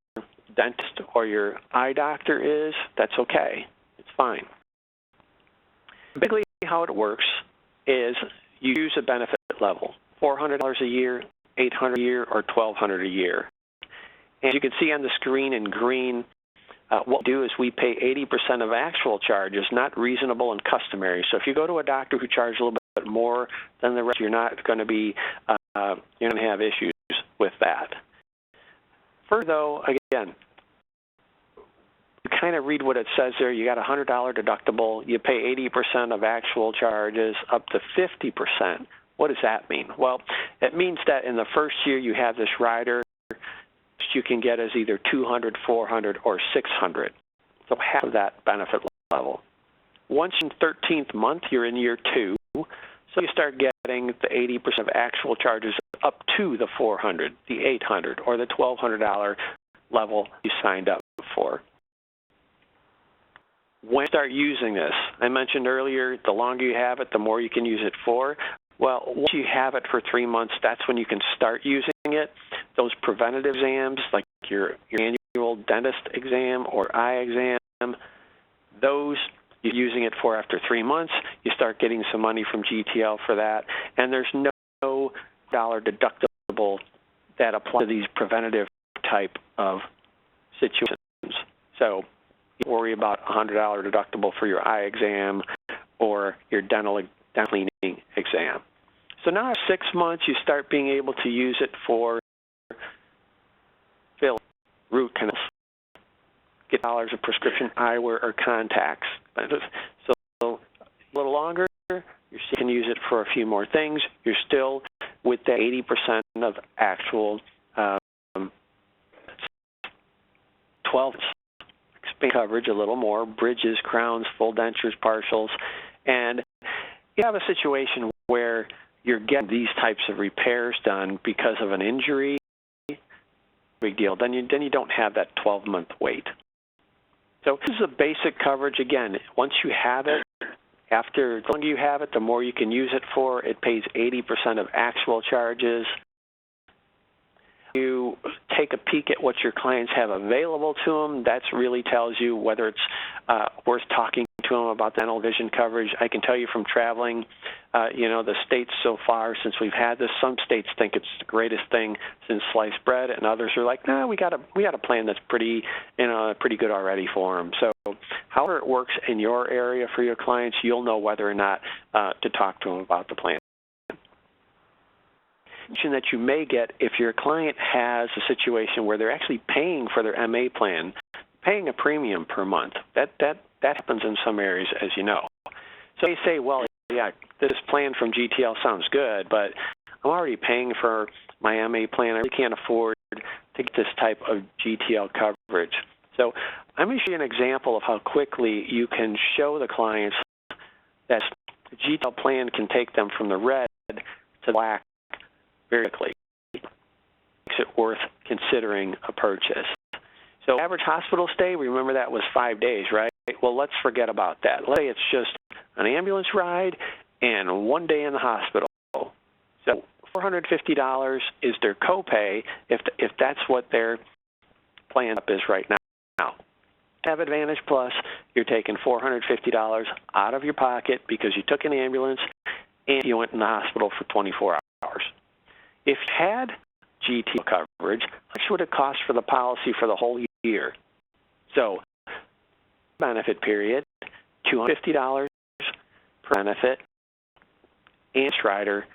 dentist or your eye doctor is, that's okay. It's fine. Basically, how it works is you use a benefit level, $400 a year, $800 a year, or $1,200 a year. And you can see on the screen in green, what we do is we pay 80% of actual charges, not reasonable and customary. So if you go to a doctor who charges a little bit more than the rest, you're not going to be, you're going to have issues with that. Further, though, again, you kind of read what it says there. You got a $100 deductible. You pay 80% of actual charges up to 50%. What does that mean? Well, it means that in the first year you have this rider, you can get as either $200, $400, or $600. So half of that benefit level. Once in 13th month, you're in year 2, so you start getting the 80% of actual charges up to the $400, the $800, or the $1,200 level you signed up for. When you start using this, I mentioned earlier, the longer you have it, the more you can use it for. Well, once you have it for 3 months, that's when you can start using it. Those preventative exams, like your annual dentist exam or eye exam, those you're using it for after 3 months. You start getting some money from GTL for that, and there's no dollar deductible that applies to these preventative type of situations. So you worry about a $100 deductible for your eye exam or your dental dental cleaning exam. So now at 6 months, you start being able to use it for fill, root canals, get dollars of prescription eyewear or contacts. So a little longer, you can use it for a few more things. You're still with that 80% of actual 12 expand coverage a little more, bridges, crowns, full dentures, partials, and you have a situation where you're getting these types of repairs done because of an injury, big deal. Then you don't have that 12-month wait. So this is a basic coverage. Again, once you have it, the longer you have it, the more you can use it for. It pays 80% of actual charges. You take a peek at what your clients have available to them. That really tells you whether it's worth talking to them about dental vision coverage. I can tell you from traveling, the states so far since we've had this, some states think it's the greatest thing since sliced bread, and others are like, nah, we got a plan that's pretty good already for them. So however it works in your area for your clients, you'll know whether or not to talk to them about the plan. That you may get if your client has a situation where they're actually paying for their MA plan, paying a premium per month. That happens in some areas, as you know. So they say, well, yeah, this plan from GTL sounds good, but I'm already paying for my MA plan. I really can't afford to get this type of GTL coverage. So I'm going to show you an example of how quickly you can show the clients that the GTL plan can take them from the red to black very quickly. Makes it worth considering a purchase. So average hospital stay, remember that was 5 days, right? Well, let's forget about that. Let's say it's just an ambulance ride and 1 day in the hospital. So $450 is their copay if that's what their plan up is right now. Have Advantage Plus, you're taking $450 out of your pocket because you took an ambulance and you went in the hospital for 24 hours. If you had GTL coverage, how much would it cost for the policy for the whole year? So, benefit period, $250 per benefit, and rider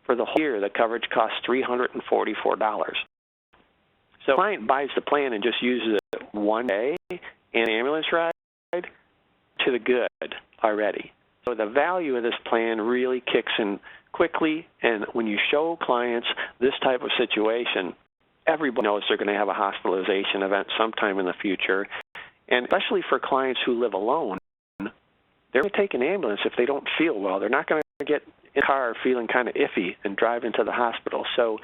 for the whole year, the coverage costs $344. So, the client buys the plan and just uses it 1 day and an ambulance ride to the good already. So, the value of this plan really kicks in quickly, and when you show clients this type of situation, everybody knows they're going to have a hospitalization event sometime in the future, and especially for clients who live alone, they're going to take an ambulance if they don't feel well. They're not going to get in a car feeling kind of iffy and drive into the hospital. So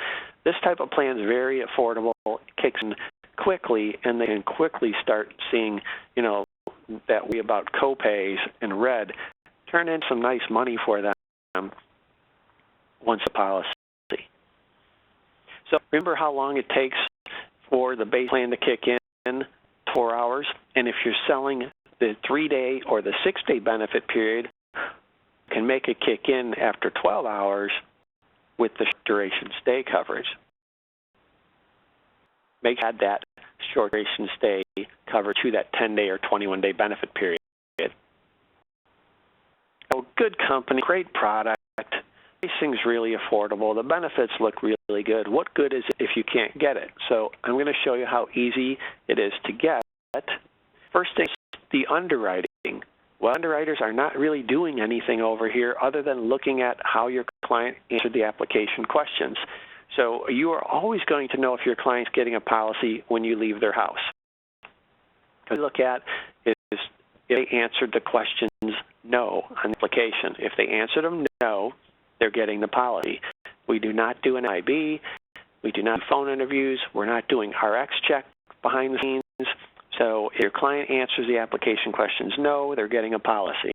this type of plan is very affordable, kicks in quickly, and they can quickly start seeing, that way about copays in red turn in some nice money for them once a policy. So remember how long it takes for the base plan to kick in, 4 hours, and if you're selling the 3-day or the 6-day benefit period, you can make it kick in after 12 hours with the duration stay coverage. Add that short duration stay coverage to that 10-day or 21-day benefit period. So good company, great product. Pricing's really affordable. The benefits look really good. What good is it if you can't get it? So I'm going to show you how easy it is to get. First thing is the underwriting. Well, underwriters are not really doing anything over here other than looking at how your client answered the application questions. So you are always going to know if your client's getting a policy when you leave their house. What you look at is if they answered the questions no on the application. If they answered them no, they're getting the policy. We do not do an IB. We do not do phone interviews. We're not doing RX check behind the scenes. So if your client answers the application questions no, they're getting a policy.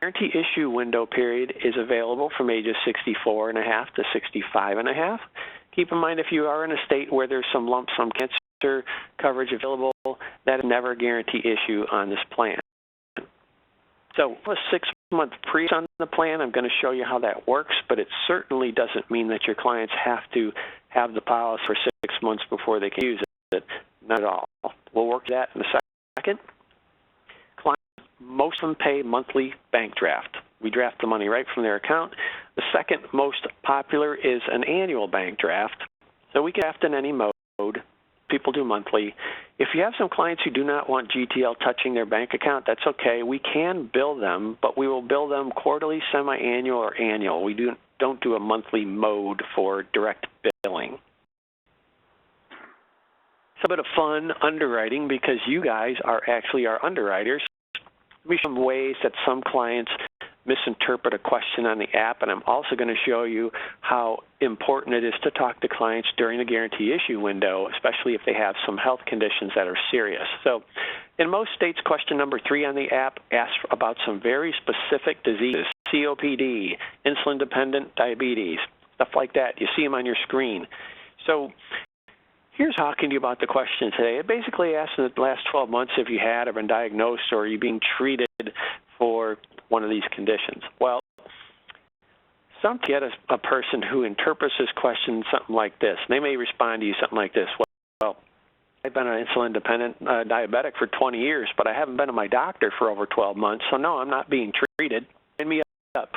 Guarantee issue window period is available from ages 64.5 to 65.5. Keep in mind if you are in a state where there's some lump sum cancer coverage available, that is never a guarantee issue on this plan. So a 6-month pre on the plan, I'm going to show you how that works, but it certainly doesn't mean that your clients have to have the policy for 6 months before they can use it. Not at all. We'll work that in a second. Clients, most of them pay monthly bank draft. We draft the money right from their account. The second most popular is an annual bank draft. So we can draft in any mode. People do monthly. If you have some clients who do not want GTL touching their bank account, that's okay. We can bill them, but we will bill them quarterly, semi-annual, or annual. We don't do a monthly mode for direct billing. It's a bit of fun underwriting because you guys are actually our underwriters. Let me show some ways that some clients misinterpret a question on the app, and I'm also going to show you how important it is to talk to clients during the guarantee issue window, especially if they have some health conditions that are serious. So in most states, question number 3 on the app asks about some very specific diseases, COPD, insulin-dependent diabetes, stuff like that. You see them on your screen. So here's talking to you about the question today. It basically asks in the last 12 months if you had or been diagnosed or are you being treated for one of these conditions. Well, some get a person who interprets this question something like this. They may respond to you something like this. Well, I've been an insulin-dependent diabetic for 20 years, but I haven't been to my doctor for over 12 months, so no, I'm not being treated. Sign me up.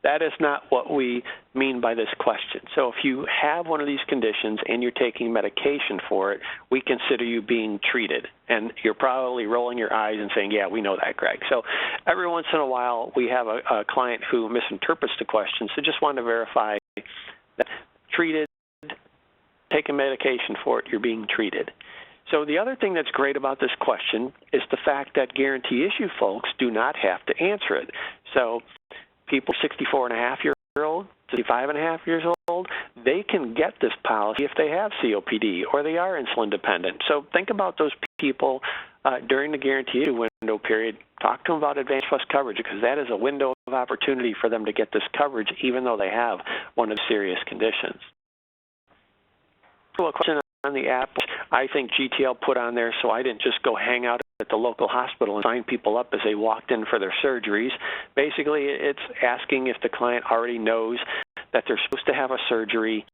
That is not what we mean by this question. So if you have one of these conditions and you're taking medication for it, we consider you being treated. And you're probably rolling your eyes and saying, yeah, we know that, Greg. So every once in a while, we have a client who misinterprets the question, so just want to verify that treated, taking medication for it, you're being treated. So the other thing that's great about this question is the fact that guarantee issue folks do not have to answer it. So people 64.5-year-old, 65.5 years old, they can get this policy if they have COPD or they are insulin dependent. So think about those people during the guarantee window period. Talk to them about Advantage Plus coverage because that is a window of opportunity for them to get this coverage even though they have one of the serious conditions. A question on the app I think GTL put on there so I didn't just go hang out at the local hospital and sign people up as they walked in for their surgeries. Basically, it's asking if the client already knows that they're supposed to have a surgery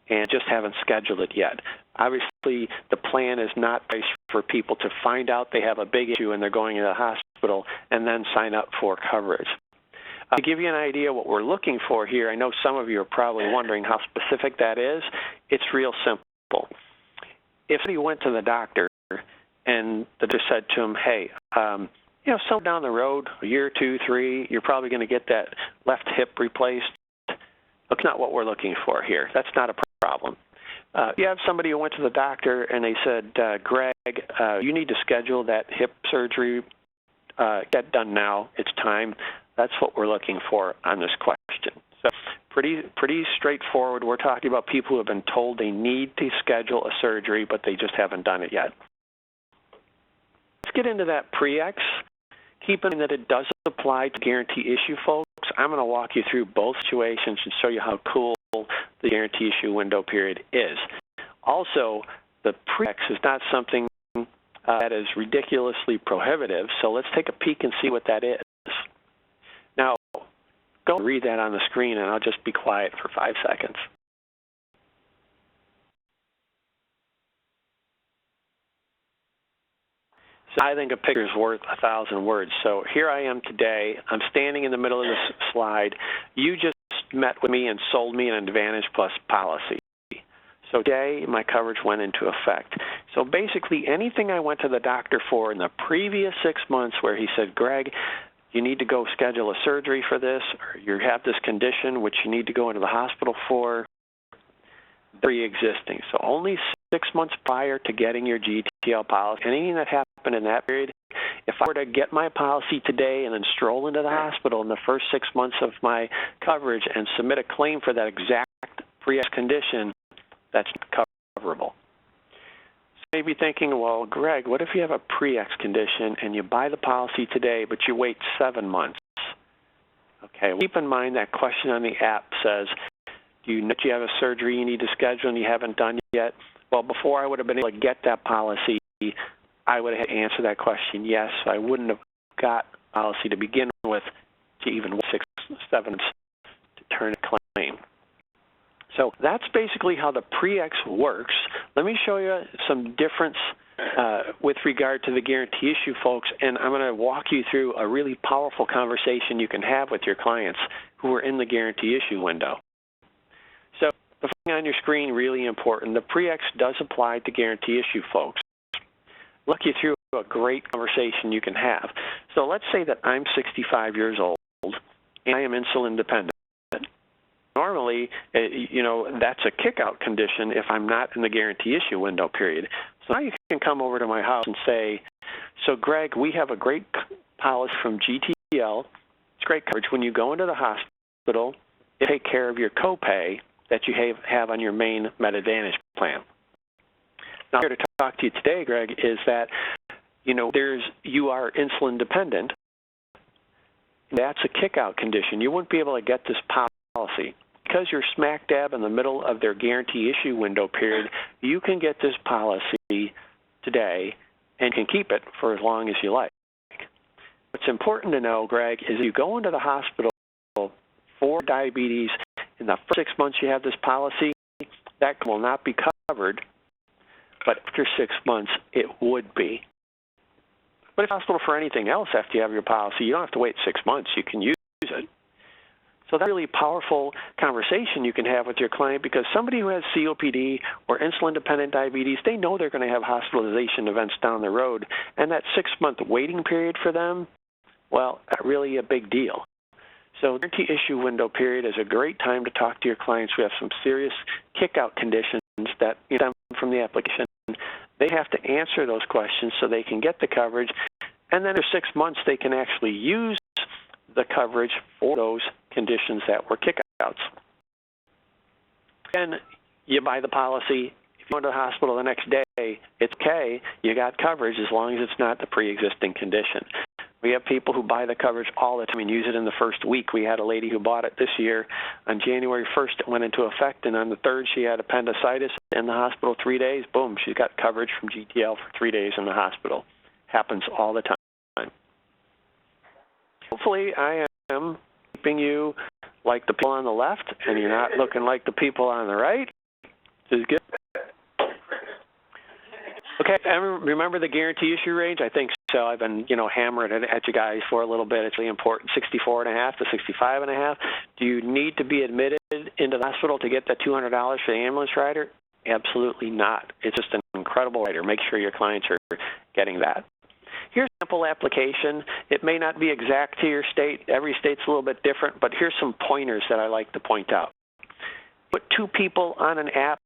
and just haven't scheduled it yet. Obviously, the plan is not for people to find out they have a big issue and they're going to the hospital and then sign up for coverage. To give you an idea what we're looking for here, I know some of you are probably wondering how specific that is. It's real simple. If you went to the doctor and the doctor said to him, hey, you know, somewhere down the road, a year, 2, 3, you're probably going to get that left hip replaced. That's not what we're looking for here. That's not a problem. You have somebody who went to the doctor and they said, Greg, you need to schedule that hip surgery. Get done now. It's time. That's what we're looking for on this question. So pretty straightforward. We're talking about people who have been told they need to schedule a surgery, but they just haven't done it yet. Let's get into that pre-X. Keep in mind that it does apply to guarantee issue folks. I'm going to walk you through both situations and show you how cool the guarantee issue window period is. Also, the pre-X is not something that is ridiculously prohibitive, so let's take a peek and see what that is. Now, go read that on the screen, and I'll just be quiet for 5 seconds. So I think a picture is worth 1,000 words. So here I am today. I'm standing in the middle of this slide. You just met with me and sold me an Advantage Plus policy. So today, my coverage went into effect. So basically, anything I went to the doctor for in the previous 6 months where he said, Greg, you need to go schedule a surgery for this, or you have this condition which you need to go into the hospital for, pre-existing. So only 6 months prior to getting your GTL policy, anything that happened in that period, if I were to get my policy today and then stroll into the hospital in the first 6 months of my coverage and submit a claim for that exact pre-X condition, that's coverable. So you may be thinking, well, Greg, what if you have a pre-X condition and you buy the policy today, but you wait 7 months? Okay, well, keep in mind that question on the app says, do you know that you have a surgery you need to schedule and you haven't done yet? Well, before I would have been able to get that policy, I would have had to answer that question yes. I wouldn't have got a policy to begin with to even wait 6, 7 months to turn a claim. So that's basically how the pre-X works. Let me show you some difference with regard to the guarantee issue, folks, and I'm going to walk you through a really powerful conversation you can have with your clients who are in the guarantee issue window. So the thing on your screen, really important, the pre-X does apply to guarantee issue, folks. Walk you through a great conversation you can have. So let's say that I'm 65 years old and I am insulin dependent. Normally, that's a kick-out condition if I'm not in the guarantee issue window period. So now you can come over to my house and say, so Greg, we have a great policy from GTL. It's great coverage. When you go into the hospital, they take care of your copay that you have on your main Med Advantage plan. Now, here to talk to you today, Greg, is that, you are insulin dependent. That's a kick-out condition. You wouldn't be able to get this policy. Because you're smack dab in the middle of their guarantee issue window period, you can get this policy today and can keep it for as long as you like. What's important to know, Greg, is you go into the hospital for diabetes in the first 6 months you have this policy, that will not be covered, but after 6 months it would be. But if you're hospital for anything else after you have your policy, you don't have to wait 6 months. You can use it. So that's a really powerful conversation you can have with your client, because somebody who has COPD or insulin-dependent diabetes, they know they're going to have hospitalization events down the road. And that 6-month waiting period for them, well, that's really a big deal. So the guarantee issue window period is a great time to talk to your clients who have some serious kick-out conditions that stem from the application. They have to answer those questions so they can get the coverage. And then after 6 months, they can actually use the coverage for those conditions that were kickouts. Then you buy the policy. If you go to the hospital the next day, it's okay. You got coverage as long as it's not the pre-existing condition. We have people who buy the coverage all the time and use it in the first week. We had a lady who bought it this year. On January 1st, it went into effect, and on the 3rd, she had appendicitis in the hospital 3 days. Boom, she got coverage from GTL for 3 days in the hospital. Happens all the time. Hopefully, I am keeping you like the people on the left, and you're not looking like the people on the right. This is good. Okay, remember the guarantee issue range? I think so. I've been, hammering it at you guys for a little bit. It's really important, 64.5 to 65.5. Do you need to be admitted into the hospital to get that $200 for the ambulance rider? Absolutely not. It's just an incredible rider. Make sure your clients are getting that. Here's a simple application. It may not be exact to your state. Every state's a little bit different, but here's some pointers that I like to point out. Put 2 people on an app.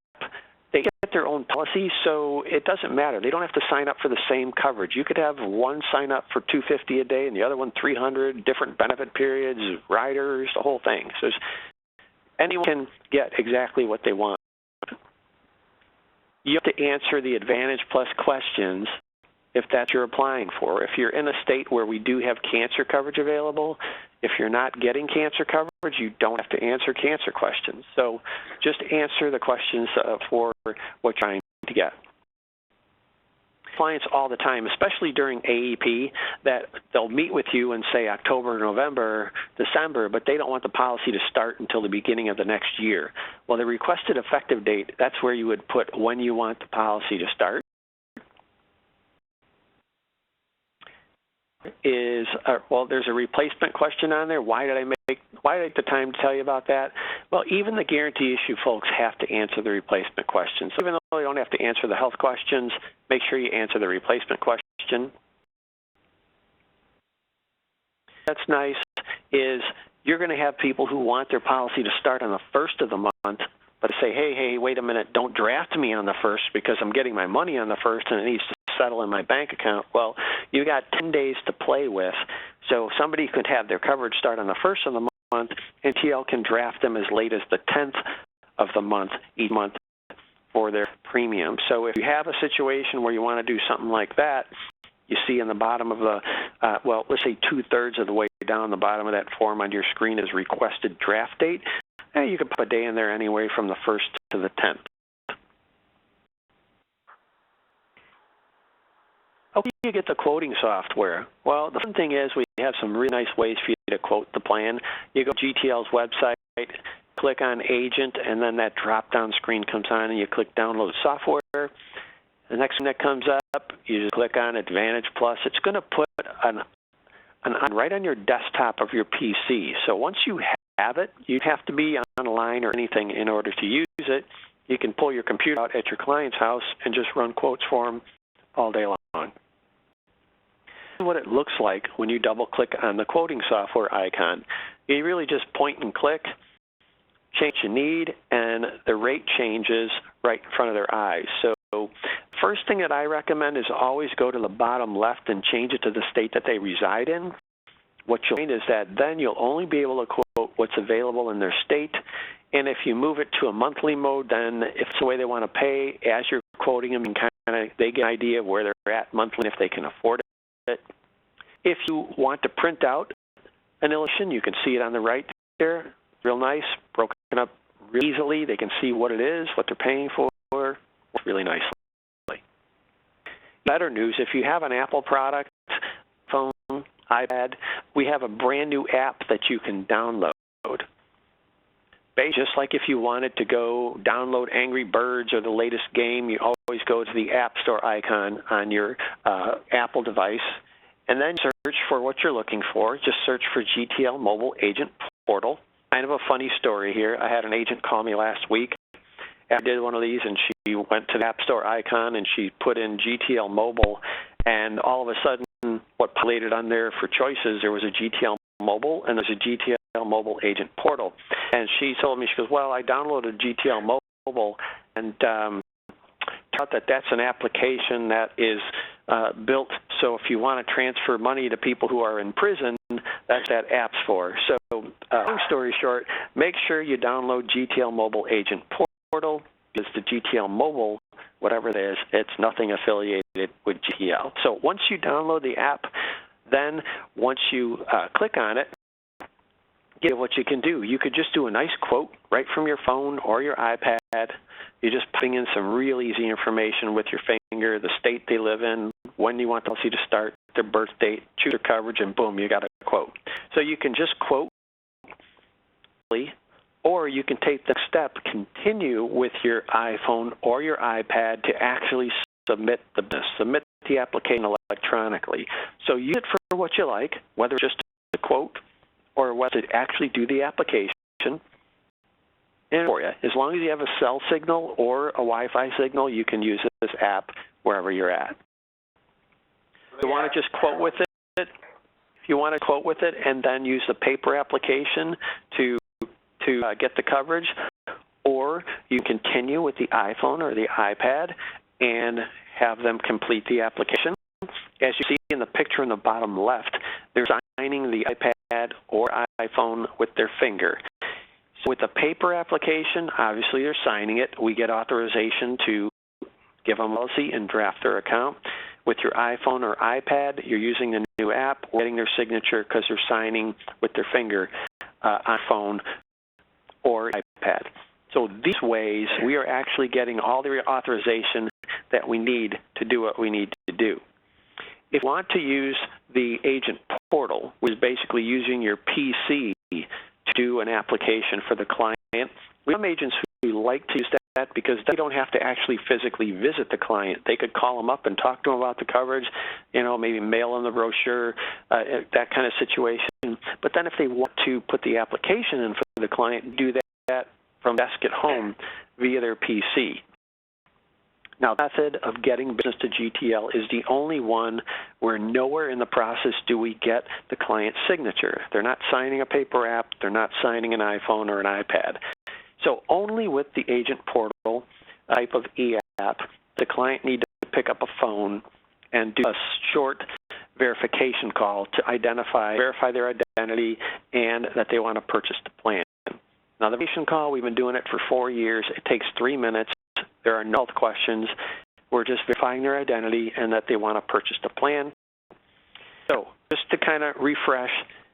They get their own policy, so it doesn't matter. They don't have to sign up for the same coverage. You could have one sign up for $250 a day and the other one $300, different benefit periods, riders, the whole thing. So anyone can get exactly what they want. You have to answer the Advantage Plus questions if that's what you're applying for. If you're in a state where we do have cancer coverage available, if you're not getting cancer coverage, you don't have to answer cancer questions. So just answer the questions for what you're trying to get. Clients all the time, especially during AEP, that they'll meet with you and say October, November, December, but they don't want the policy to start until the beginning of the next year. Well, the requested effective date, that's where you would put when you want the policy to start. There's a replacement question on there. Why did I take the time to tell you about that? Well, even the guarantee issue folks have to answer the replacement question. So even though they don't have to answer the health questions, make sure you answer the replacement question. That's nice is you're going to have people who want their policy to start on the 1st of the month, but say, hey, wait a minute, don't draft me on the 1st because I'm getting my money on the 1st and it needs to settle in my bank account. Well, you got 10 days to play with. So somebody could have their coverage start on the 1st of the month, and TL can draft them as late as the 10th of the month, each month, for their premium. So if you have a situation where you want to do something like that, you see in the bottom of the, let's say 2/3 of the way down the bottom of that form on your screen is requested draft date. You could put a day in there anyway from the 1st to the 10th. How do you get the quoting software? Well, the fun thing is we have some really nice ways for you to quote the plan. You go to GTL's website, click on Agent, and then that drop-down screen comes on, and you click Download Software. The next one that comes up, you just click on Advantage Plus. It's going to put an icon right on your desktop of your PC. So once you have it, you have to be online or anything in order to use it. You can pull your computer out at your client's house and just run quotes for them all day long. What it looks like when you double-click on the quoting software icon. You really just point and click, change you need, and the rate changes right in front of their eyes. So first thing that I recommend is always go to the bottom left and change it to the state that they reside in. What you'll find is that then you'll only be able to quote what's available in their state. And if you move it to a monthly mode, then if it's the way they want to pay, as you're quoting them, they get an idea of where they're at monthly and if they can afford it. If you want to print out an illustration, you can see it on the right there. Real nice, broken up really easily. They can see what it is, what they're paying for. Works really nicely. Better news, if you have an Apple product, phone, iPad, we have a brand new app that you can download. Just like if you wanted to go download Angry Birds or the latest game, you always go to the App Store icon on your Apple device, and then search for what you're looking for. Just search for GTL Mobile Agent Portal. Kind of a funny story here. I had an agent call me last week after I did one of these, and she went to the App Store icon and she put in GTL Mobile, and all of a sudden what populated on there for choices, there was a GTL Mobile and there's a GTL Mobile Agent Portal. And she told me, she goes, well, I downloaded GTL Mobile and thought that that's an application that is built so if you want to transfer money to people who are in prison, that's that app's for. So long story short, make sure you download GTL Mobile Agent Portal, because the GTL Mobile, whatever it is, it's nothing affiliated with GTL. So once you download the app, then once you click on it, get what you can do. You could just do a nice quote right from your phone or your iPad. You're just putting in some real easy information with your finger, the state they live in, when you want the policy to start, their birth date, choose their coverage, and boom, you got a quote. So you can just quote, or you can take the step, continue with your iPhone or your iPad to actually submit the application electronically. So use it for what you like, whether it's just a quote or whether to actually do the application. And for you, as long as you have a cell signal or a Wi-Fi signal, you can use this app wherever you're at. If you want to just quote with it, if you want to quote with it and then use the paper application to get the coverage, or you continue with the iPhone or the iPad and have them complete the application. As you see in the picture in the bottom left, they're signing the iPad or iPhone with their finger. So with the paper application, obviously they're signing it. We get authorization to give them a policy and draft their account. With your iPhone or iPad, you're using the new app, getting their signature because they're signing with their finger on phone or iPad. So these ways, we are actually getting all the authorization that we need to do what we need to do. If you want to use the agent portal, which is basically using your PC to do an application for the client, we have some agents who like to use that because they don't have to actually physically visit the client. They could call them up and talk to them about the coverage, maybe mail them the brochure, that kind of situation. But then if they want to put the application in for the client, do that from desk at home via their PC. Now, the method of getting business to GTL is the only one where nowhere in the process do we get the client's signature. They're not signing a paper app. They're not signing an iPhone or an iPad. So only with the agent portal type of e-app, the client needs to pick up a phone and do a short verification call to verify their identity and that they want to purchase the plan. Now, the verification call, we've been doing it for 4 years. It takes 3 minutes. There are no health questions. We're just verifying their identity and that they want to purchase the plan. So just to kind of refresh,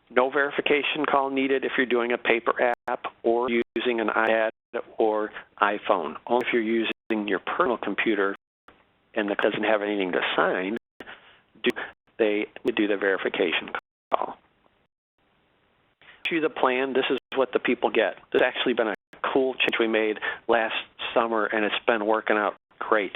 no verification call needed if you're doing a paper app or using an iPad or iPhone. Only if you're using your personal computer and that doesn't have anything to sign, they do the verification call. To the plan, this is what the people get. This has actually been a cool change we made last summer, and it's been working out great.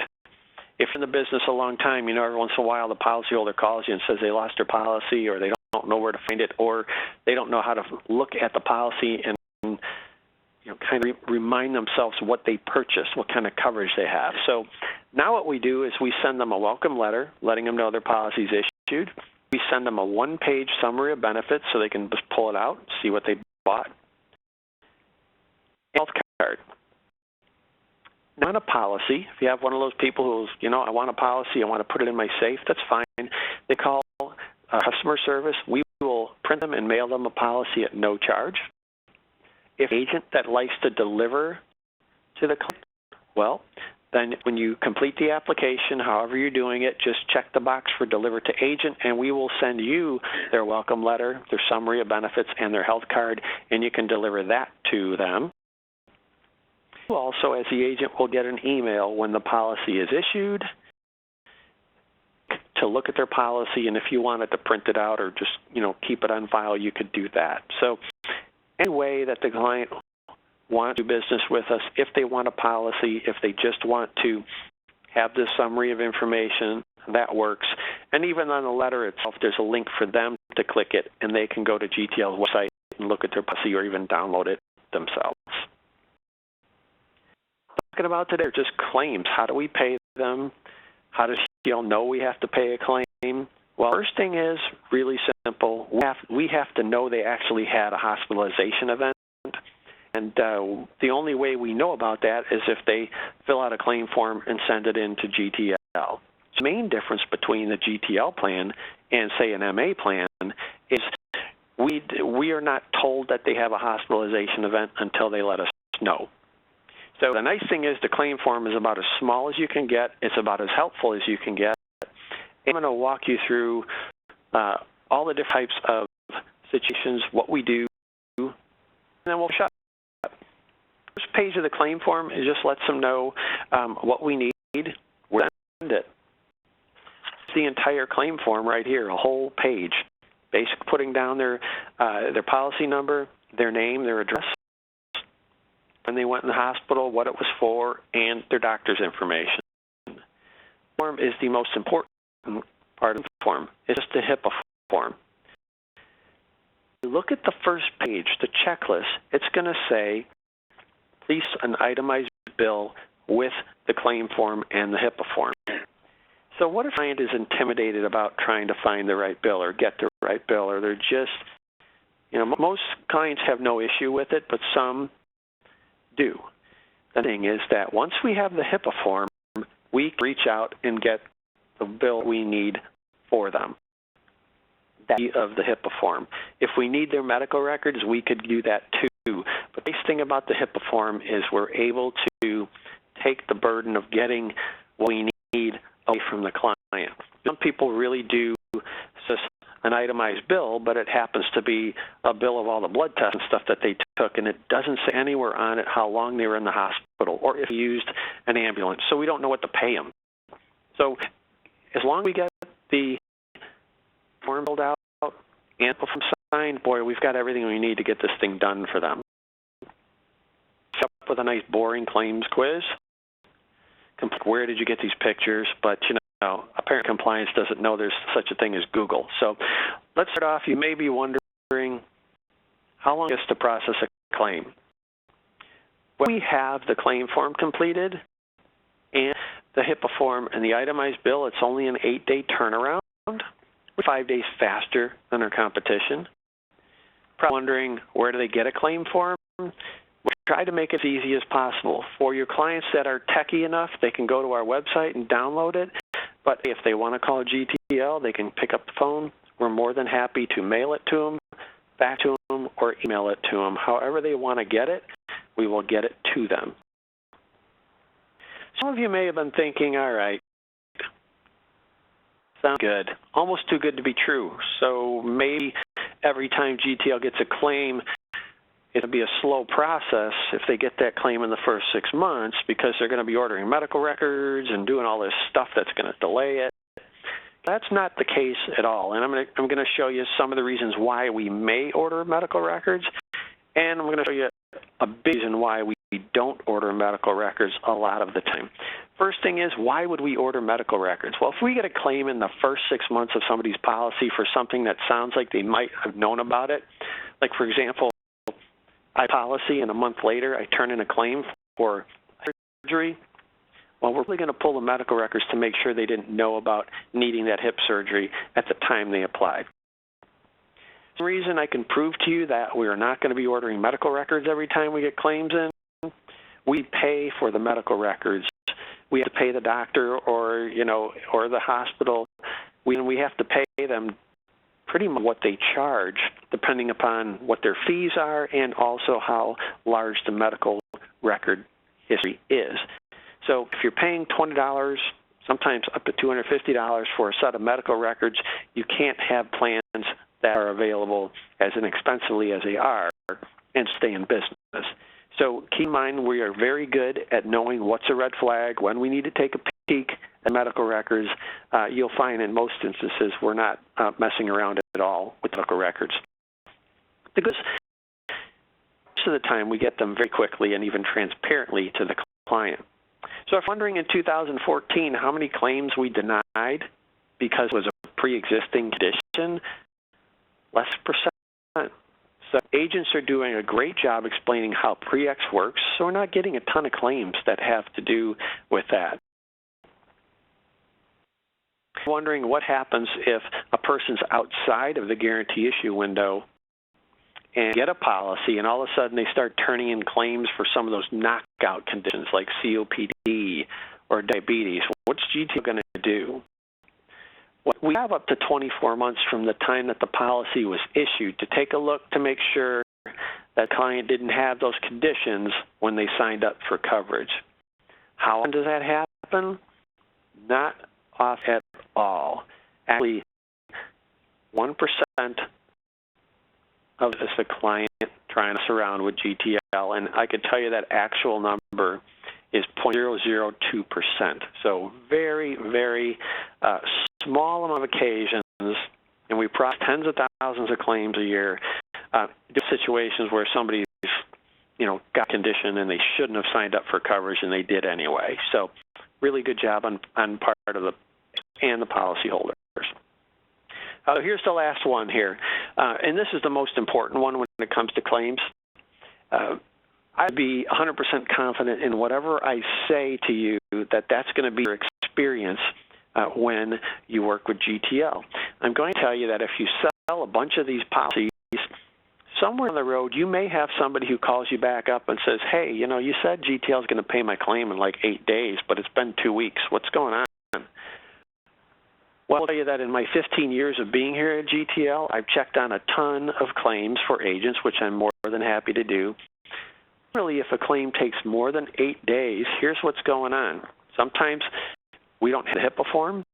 if you're in the business a long time, you know, every once in a while the policyholder calls you and says they lost their policy, or they don't know where to find it, or they don't know how to look at the policy and, you know, kind of remind themselves what they purchased, what kind of coverage they have. So now what we do is we send them a welcome letter letting them know their policy is issued. We send them a one-page summary of benefits so they can just pull it out, see what they bought. Health card. Now, on a policy, if you have one of those people who's, you know, I want a policy, I want to put it in my safe, that's fine. They call customer service. We will print them and mail them a policy at no charge. If an agent that likes to deliver to the client, well, then when you complete the application, however you're doing it, just check the box for deliver to agent, and we will send you their welcome letter, their summary of benefits, and their health card, and you can deliver that to them. You also, as the agent, will get an email when the policy is issued to look at their policy, and if you wanted to print it out or just, you know, keep it on file, you could do that. So any way that the client wants to do business with us, if they want a policy, if they just want to have this summary of information, that works. And even on the letter itself, there's a link for them to click it, and they can go to GTL's website and look at their policy or even download it themselves. Talking about today are just claims. How do we pay them? How does GTL know we have to pay a claim? Well, first thing is really simple. We have to know they actually had a hospitalization event. And the only way we know about that is if they fill out a claim form and send it in to GTL. So the main difference between the GTL plan and, say, an MA plan is we are not told that they have a hospitalization event until they let us know. So the nice thing is the claim form is about as small as you can get. It's about as helpful as you can get. I'm going to walk you through all the different types of situations, what we do, and then we'll shut up. First page of the claim form is just lets them know what we need, where to send it. It's the entire claim form right here, a whole page, basically putting down their policy number, their name, their address, when they went in the hospital, what it was for, and their doctor's information. The form is the most important part of the form. It's just a HIPAA form. Look at the first page, the checklist. It's going to say, please an itemized bill with the claim form and the HIPAA form. So what if a client is intimidated about trying to find the right bill or get the right bill, or they're just, you know, most clients have no issue with it, but some do. The thing is that once we have the HIPAA form, we can reach out and get the bill we need for them. That's of the HIPAA form. If we need their medical records, we could do that too. But the nice thing about the HIPAA form is we're able to take the burden of getting what we need away from the client. Some people really do just an itemized bill, but it happens to be a bill of all the blood tests and stuff that they took, and it doesn't say anywhere on it how long they were in the hospital or if they used an ambulance, so we don't know what to pay them. So as long as we get the form filled out and from signed, boy, we've got everything we need to get this thing done for them. Up with a nice boring claims quiz. Where did you get these pictures? But, you know, apparently compliance doesn't know there's such a thing as Google. So let's start off. You may be wondering, how long is it to process a claim? When we have the claim form completed and the HIPAA form and the itemized bill, it's only an 8-day turnaround. We're 5 days faster than our competition. Probably wondering, where do they get a claim form? We try to make it as easy as possible. For your clients that are techie enough, they can go to our website and download it. But if they want to call GTL, they can pick up the phone. We're more than happy to mail it to them, back to them, or email it to them. However they want to get it, we will get it to them. Some of you may have been thinking, all right, sounds good, almost too good to be true. So maybe every time GTL gets a claim, it'll be a slow process if they get that claim in the first 6 months, because they're going to be ordering medical records and doing all this stuff that's going to delay it. That's not the case at all, and I'm going to show you some of the reasons why we may order medical records, and I'm going to show you a big reason why we don't order medical records a lot of the time. First thing is, why would we order medical records? Well, if we get a claim in the first 6 months of somebody's policy for something that sounds like they might have known about it, like for example, I have a policy and a month later I turn in a claim for surgery, well, we're really going to pull the medical records to make sure they didn't know about needing that hip surgery at the time they applied. The reason I can prove to you that we are not going to be ordering medical records every time we get claims in, we pay for the medical records. We have to pay the doctor or the hospital. We have to pay them pretty much what they charge, depending upon what their fees are and also how large the medical record history is. So if you're paying $20, sometimes up to $250 for a set of medical records, you can't have plans that are available as inexpensively as they are and stay in business. So keep in mind, we are very good at knowing what's a red flag, when we need to take a peek at medical records. You'll find in most instances we're not messing around at all with medical records. Because most of the time we get them very quickly and even transparently to the client. So if you're wondering in 2014 how many claims we denied because it was a pre-existing condition, less percent. So agents are doing a great job explaining how pre-X works, so we're not getting a ton of claims that have to do with that. Wondering what happens if a person's outside of the guarantee issue window and get a policy and all of a sudden they start turning in claims for some of those knockout conditions like COPD or diabetes. What's GTL going to do? Well, we have up to 24 months from the time that the policy was issued to take a look to make sure that client didn't have those conditions when they signed up for coverage. How often does that happen? Not often at all. Actually, 1% of the client trying to surround with GTL, and I could tell you that actual number is 0.002%. So very, very small amount of occasions, and we process tens of thousands of claims a year, situations where somebody's got a condition and they shouldn't have signed up for coverage and they did anyway. So really good job on part of the policyholders. Here's the last one here, and this is the most important one when it comes to claims. I'd be 100% confident in whatever I say to you that that's going to be your experience when you work with GTL. I'm going to tell you that if you sell a bunch of these policies, somewhere on the road you may have somebody who calls you back up and says, hey, you said GTL is going to pay my claim in like 8 days, but it's been 2 weeks. What's going on? Well, I'll tell you that in my 15 years of being here at GTL, I've checked on a ton of claims for agents, which I'm more than happy to do. Really, if a claim takes more than 8 days, here's what's going on. Sometimes we don't have a HIPAA form,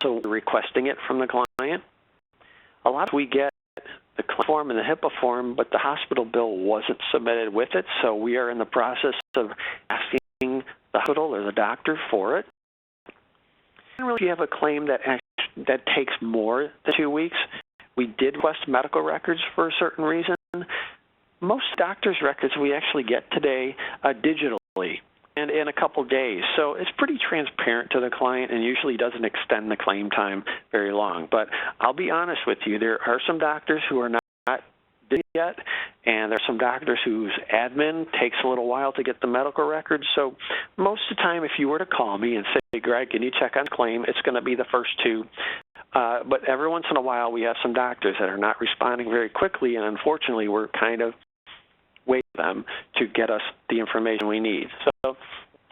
so we're requesting it from the client. A lot of we get the claim form and the HIPAA form, but the hospital bill wasn't submitted with it, so we are in the process of asking the hospital or the doctor for it. Generally, if you have a claim that takes more than 2 weeks, we did request medical records for a certain reason. Most doctor's records we actually get today digitally and in a couple days. So it's pretty transparent to the client and usually doesn't extend the claim time very long. But I'll be honest with you, there are some doctors who are not did yet, and there are some doctors whose admin takes a little while to get the medical records. So most of the time, if you were to call me and say, Greg, can you check on claim, it's going to be the first two. But every once in a while, we have some doctors that are not responding very quickly, and unfortunately, we're kind of waiting for them to get us the information we need. So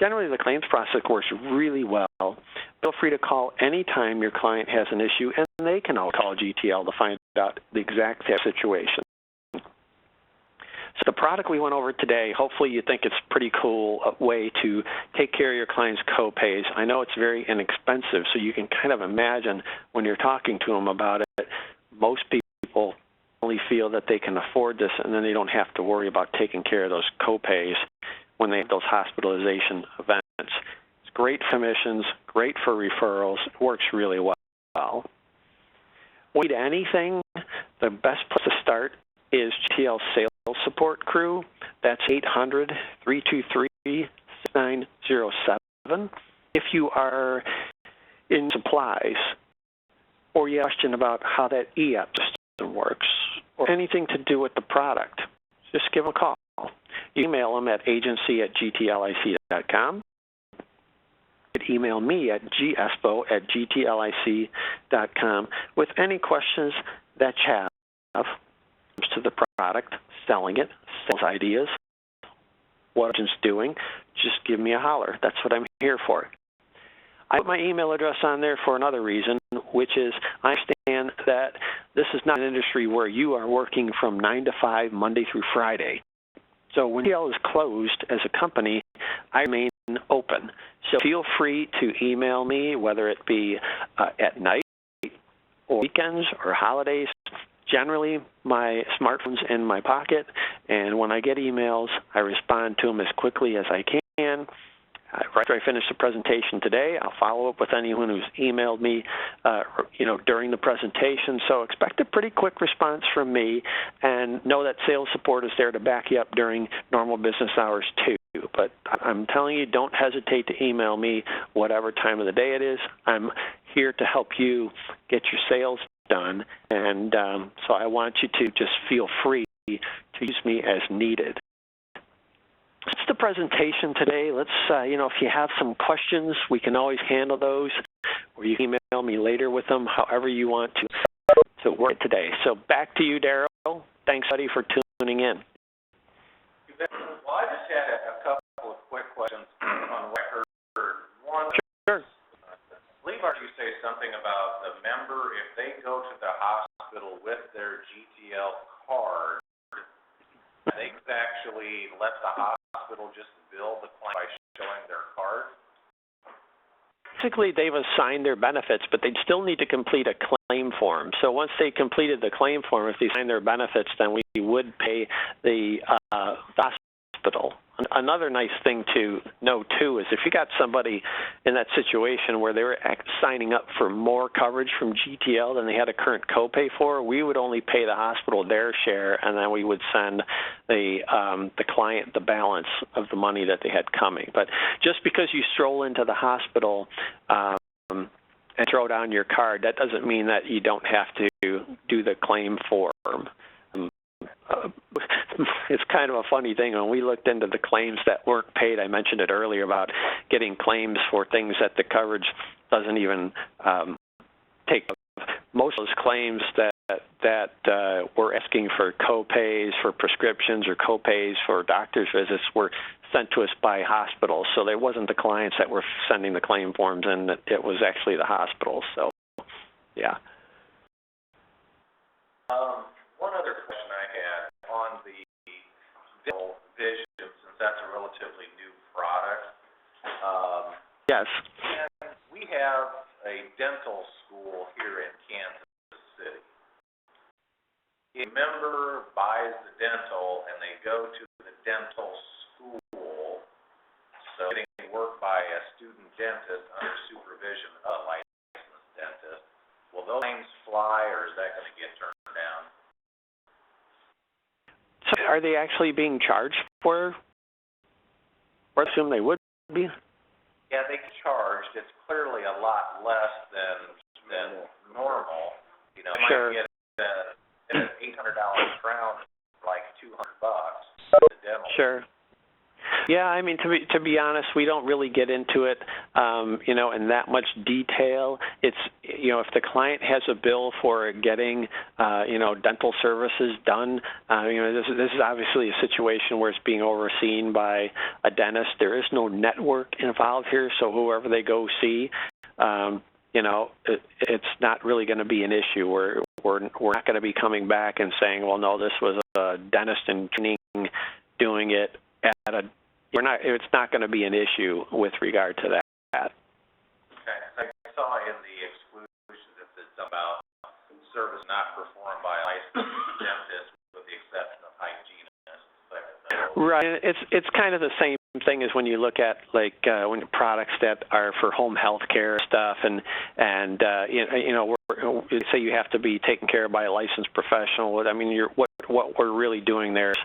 generally, the claims process works really well. Feel free to call anytime your client has an issue, and they can all call GTL to find out the exact situation. So the product we went over today, hopefully you think it's a pretty cool way to take care of your client's co-pays. I know it's very inexpensive, so you can kind of imagine when you're talking to them about it, most people only feel that they can afford this and then they don't have to worry about taking care of those co-pays when they have those hospitalization events. It's great for commissions, great for referrals, it works really well. Need anything, the best place to start is GTL Sales Support Crew. That's 800-323-6907. If you are in supplies or you have a question about how that e-app system works or anything to do with the product, just give them a call. You email them at agency@gtlic.com. You can email me at gspo@gtlic.com with any questions that you have to the product, selling it, sales ideas, what agent's doing. Just give me a holler. That's what I'm here for. I put my email address on there for another reason, which is I understand that this is not an industry where you are working from 9 to 5, Monday through Friday. So when GTL is closed as a company, I remain open. So feel free to email me, whether it be at night or weekends or holidays. Generally, my smartphone's in my pocket, and when I get emails, I respond to them as quickly as I can. Right after I finish the presentation today, I'll follow up with anyone who's emailed me, during the presentation. So expect a pretty quick response from me, and know that sales support is there to back you up during normal business hours too. But I'm telling you, don't hesitate to email me whatever time of the day it is. I'm here to help you get your sales done, and so I want you to just feel free to use me as needed. That's the presentation today. Let's, if you have some questions, we can always handle those, or you can email me later with them, however you want to work today. So back to you, Daryl. Thanks, buddy, for tuning in. Well, I just had a couple of quick questions on what I heard. One, Sure. I believe I heard you say something about the member, if they go to the hospital with their GTL card, they could actually let the hospital just bill the claim by showing their card? Basically, they've assigned their benefits, but they'd still need to complete a claim form. So once they completed the claim form, if they signed their benefits, then we would pay the hospital. Another nice thing to know, too, is if you got somebody in that situation where they were signing up for more coverage from GTL than they had a current copay for, we would only pay the hospital their share, and then we would send the client the balance of the money that they had coming. But just because you stroll into the hospital and throw down your card, that doesn't mean that you don't have to do the claim form. It's kind of a funny thing. When we looked into the claims that weren't paid, I mentioned it earlier about getting claims for things that the coverage doesn't even take. Most of those claims that were asking for co-pays for prescriptions or co-pays for doctor's visits were sent to us by hospitals. So it wasn't the clients that were sending the claim forms in, it was actually the hospitals. So, yeah. One other question I had on the dental vision, since that's a relatively new product. Yes. And we have a dental school here in Kansas City. A member buys the dental and they go to the dental school, so getting work by a student dentist under supervision of a licensed dentist. Will those claims fly, or is that going to get turned down? So are they actually being charged for? Or assume they would be? Yeah, they get charged. It's clearly a lot less than normal. You know, Sure. you might get an $800 crown for like $200 at the dental. Sure. Yeah, I mean, to be honest, we don't really get into it, in that much detail. It's, if the client has a bill for getting, dental services done, this is obviously a situation where it's being overseen by a dentist. There is no network involved here, so whoever they go see, it's not really going to be an issue. We're not going to be coming back and saying, well, no, this was a dentist in training doing it at a. It's not going to be an issue with regard to that. Okay. I saw in the exclusions that it's about service not performed by a licensed dentist with the exception of hygienists. Right. It's kind of the same thing is when you look at like when products that are for home health care stuff and say you have to be taken care of by a licensed professional. I mean, what we're really doing there is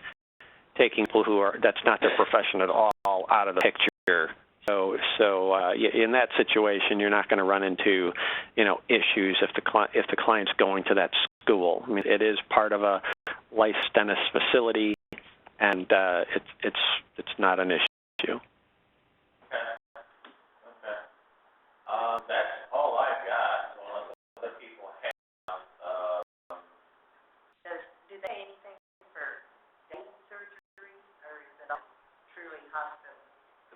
taking people who are that's not their profession at all out of the picture. So in that situation, you're not going to run into issues if the client's going to that school. I mean, it is part of a licensed dentist facility, and it's not an issue. Okay. That's all I've got. Unless other people have. Do they pay anything for day surgery, or is it all truly hospital?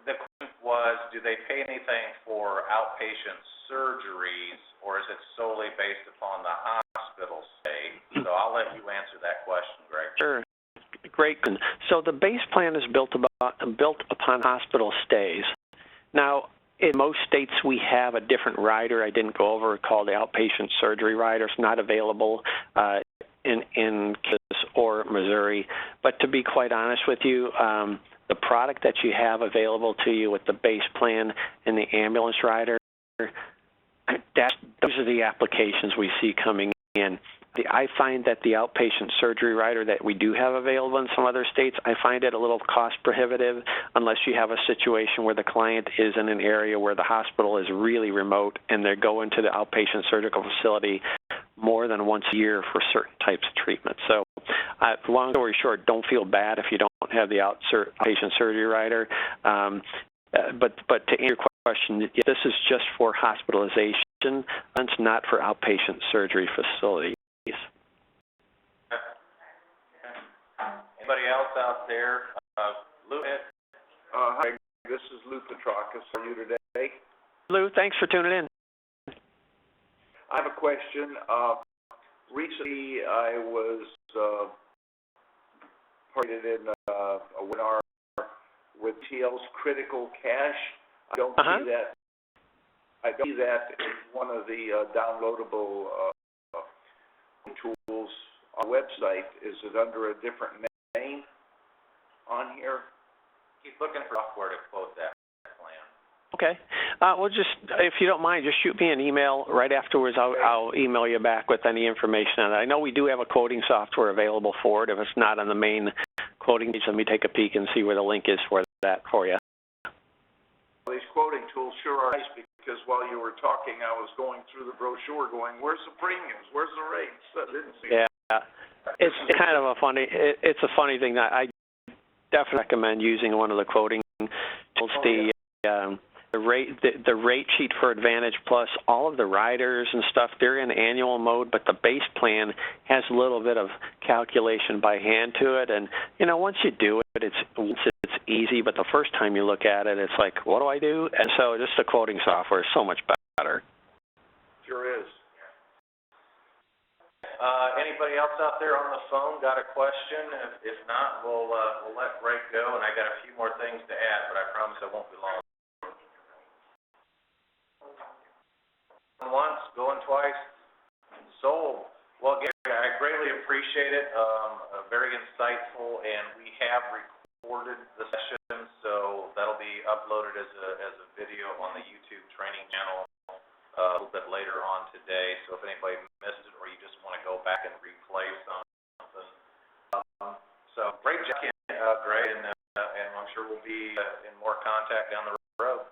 The question was, do they pay anything for outpatient surgeries, or is it solely based upon the hospital stay? So I'll let you answer that question, Greg. Sure. Great. So the base plan is built upon hospital stays. Now, in most states, we have a different rider I didn't go over called the outpatient surgery rider. It's not available in Kansas or Missouri. But to be quite honest with you, the product that you have available to you with the base plan and the ambulance rider, those are the applications we see coming in. I find that the outpatient surgery rider that we do have available in some other states, I find it a little cost prohibitive unless you have a situation where the client is in an area where the hospital is really remote and they're going to the outpatient surgical facility more than once a year for certain types of treatment. So long story short, don't feel bad if you don't have the outpatient surgery rider. But to answer your question, this is just for hospitalization. It's not for outpatient surgery facilities. Anybody else out there? Lou? Hi, this is Lou Petrakis. How are you today? Lou, thanks for tuning in. I have a question. Recently, I was participated in a webinar with GTL's Critical Cash. I don't see that. I don't see that in one of the downloadable tools on the website. Is it under a different name on here? He's looking for software to quote that plan. Okay. Well, just if you don't mind, just shoot me an email right afterwards. I'll email you back with any information on it. I know we do have a quoting software available for it. If it's not on the main quoting page, let me take a peek and see where the link is for that for you. These quoting tools sure are nice because while you were talking, I was going through the brochure going, where's the premiums? Where's the rates? I didn't see it. Yeah. It's kind of a funny thing that I definitely recommend using one of the quoting tools. The rate sheet for Advantage Plus, all of the riders and stuff, they're in annual mode, but the base plan has a little bit of calculation by hand to it. And once you do it, it's easy. But the first time you look at it, it's like, what do I do? And so just the quoting software is so much better. Sure is. Anybody else out there on the phone got a question? If not, we'll let Greg go. And I got a few more things to add, but I promise I won't be long. Once, going twice, sold. Well, Gary, I greatly appreciate it. Very insightful, and we have recorded the session, so that'll be uploaded as a video on the YouTube training channel a little bit later on today. So if anybody missed it or you just want to go back and replay something, so great job, Greg, and I'm sure we'll be in more contact down the road.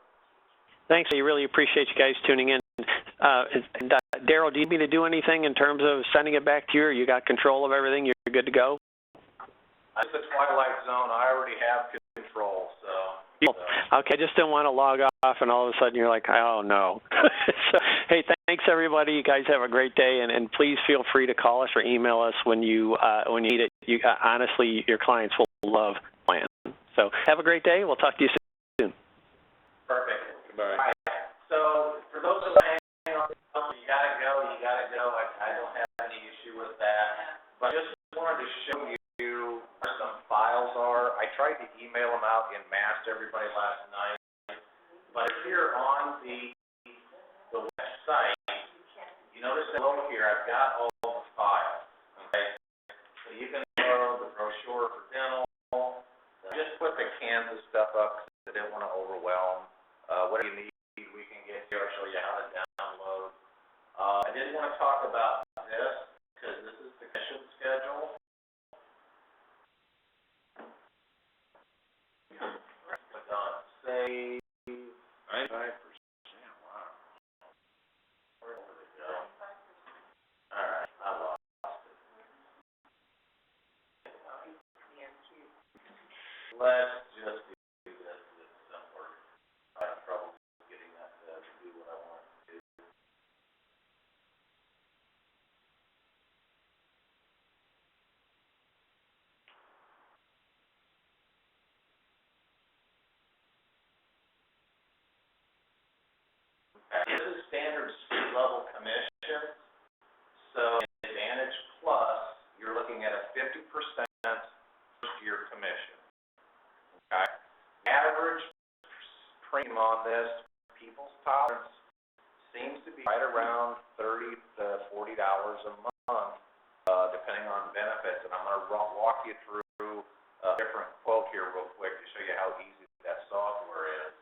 Thanks. I really appreciate you guys tuning in. Daryl, do you need me to do anything in terms of sending it back to you, or you got control of everything? You're good to go? It's the Twilight Zone. I already have control, so. Okay, I just didn't want to log off, and all of a sudden you're like, oh, no. So, hey, thanks, everybody. You guys have a great day, and please feel free to call us or email us when you need it. Honestly, your clients will love plan. So have a great day. We'll talk to you soon. Perfect. Goodbye. All right. So for those of you hanging on, you gotta go. I don't have any issue with that. But I just wanted to show you where some files are. I tried to email them out in mass to everybody last night. But if you're on the website, you notice below here I've got all the files. Okay. So you can go the brochure for dental. Just put the Kansas stuff up. didn't want to overwhelm. Whatever you need, we can get here. I'll show you how to download. I did want to talk about this because this is the commission schedule. Click on save. 95%. Wow. Where did it go? All right, I lost it. Let's just do this. It's simpler. I have trouble getting that to do what I want it to do. This is standard street level commission. So in Advantage Plus, you're looking at a 50% first year commission. Okay? Average premium on this, people's tolerance seems to be right around $30 to $40 a month, depending on benefits. And I'm going to walk you through a different quote here real quick to show you how easy that software is.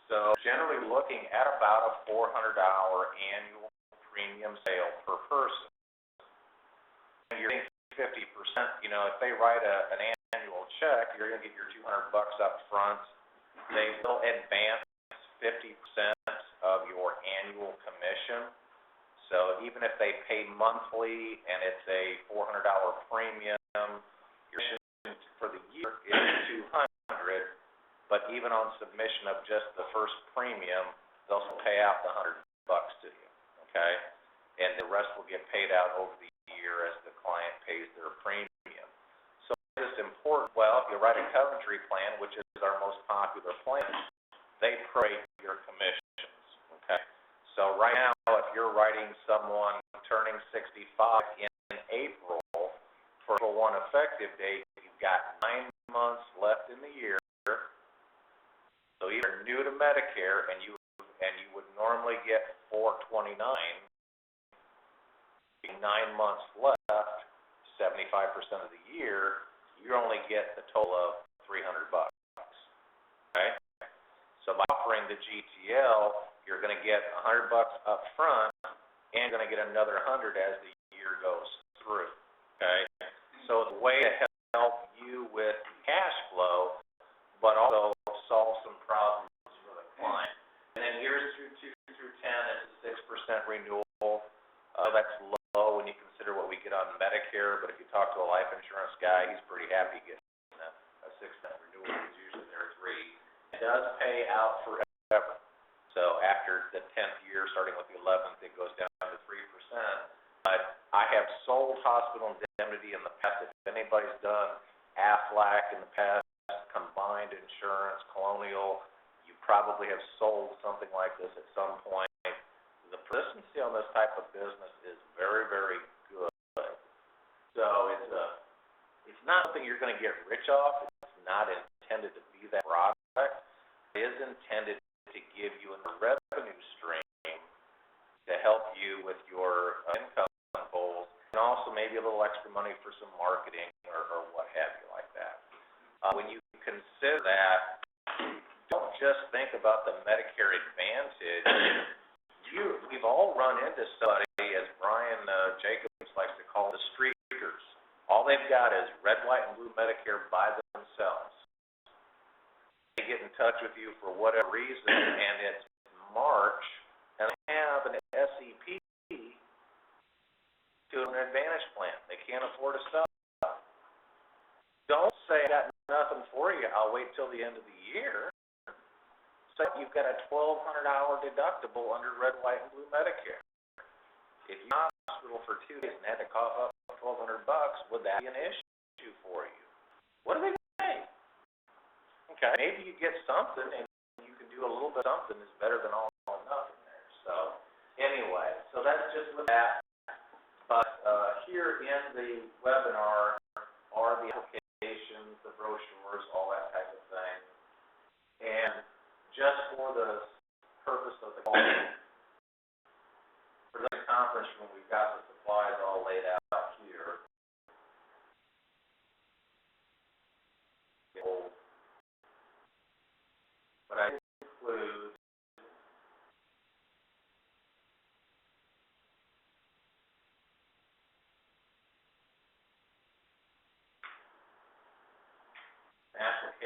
So generally looking at about a $400 annual premium sale per person. And you're getting 50%, you know, if they write an annual check, you're going to get your $200 up front. They will advance 50% of your annual commission. So even if they pay monthly and it's a $400 premium, your commission for the year is $200. But even on submission of just the first premium, they'll pay out the $100 to you, okay? And the rest will get paid out over the year as the client pays their premium. So it's important, well, if you write a Coventry plan, which is our most popular plan, they prorate your commissions, okay? So right now, if you're writing someone turning 65 in April for a 1 effective date, you've got 9 months left in the year. So you're new to Medicare and you would normally get $429, 9 months left, 75% of the year, you only get the total of $300. Okay? So by offering the GTL, you're going to get $100 up front and going to get another $100 as the year goes through. Okay? So it's a way to help you with cash flow, but also solve some problems for the client. And then years through 2 through 10 is a 6% renewal. That's low when you consider what we get on Medicare, but if you talk to a life insurance guy, he's pretty happy getting a 6% renewal, because usually they're 3. It does pay out forever. So after the 10th year, starting with the 11th, it goes down to 3%. But I have sold hospital indemnity in the past. If anybody's done Aflac in the past, combined insurance, Colonial, you probably have sold something like this at some point. The persistency on this type of business is very, very good. So it's not something you're going to get rich off. It's not intended to be that product. It is intended to give you a revenue stream to help you with your income goals, and also maybe a little extra money for some marketing or what have you like that. When you consider that, don't just think about the Medicare Advantage. We've all run into somebody, as Brian Jacobs likes to call the streakers. All they've got is red, white, and blue Medicare by themselves. They get in touch with you for whatever reason, and it's March, and they have an SEP to an Advantage plan. They can't afford to sell. Don't say, I got nothing for you, I'll wait till the end of the year. So you've got a $1,200 deductible under red, white, and blue Medicare. If you're in the hospital for 2 days and had to cough up $1,200, would that be an issue for you? What do they say? Okay, maybe you get something and you can do a little bit of something is better than all or nothing there. So anyway, so that's just with that. But here in the webinar are the applications, the brochures, all that type of thing. And just for the purpose of the call, for this conference room, we've got the supplies all laid out here.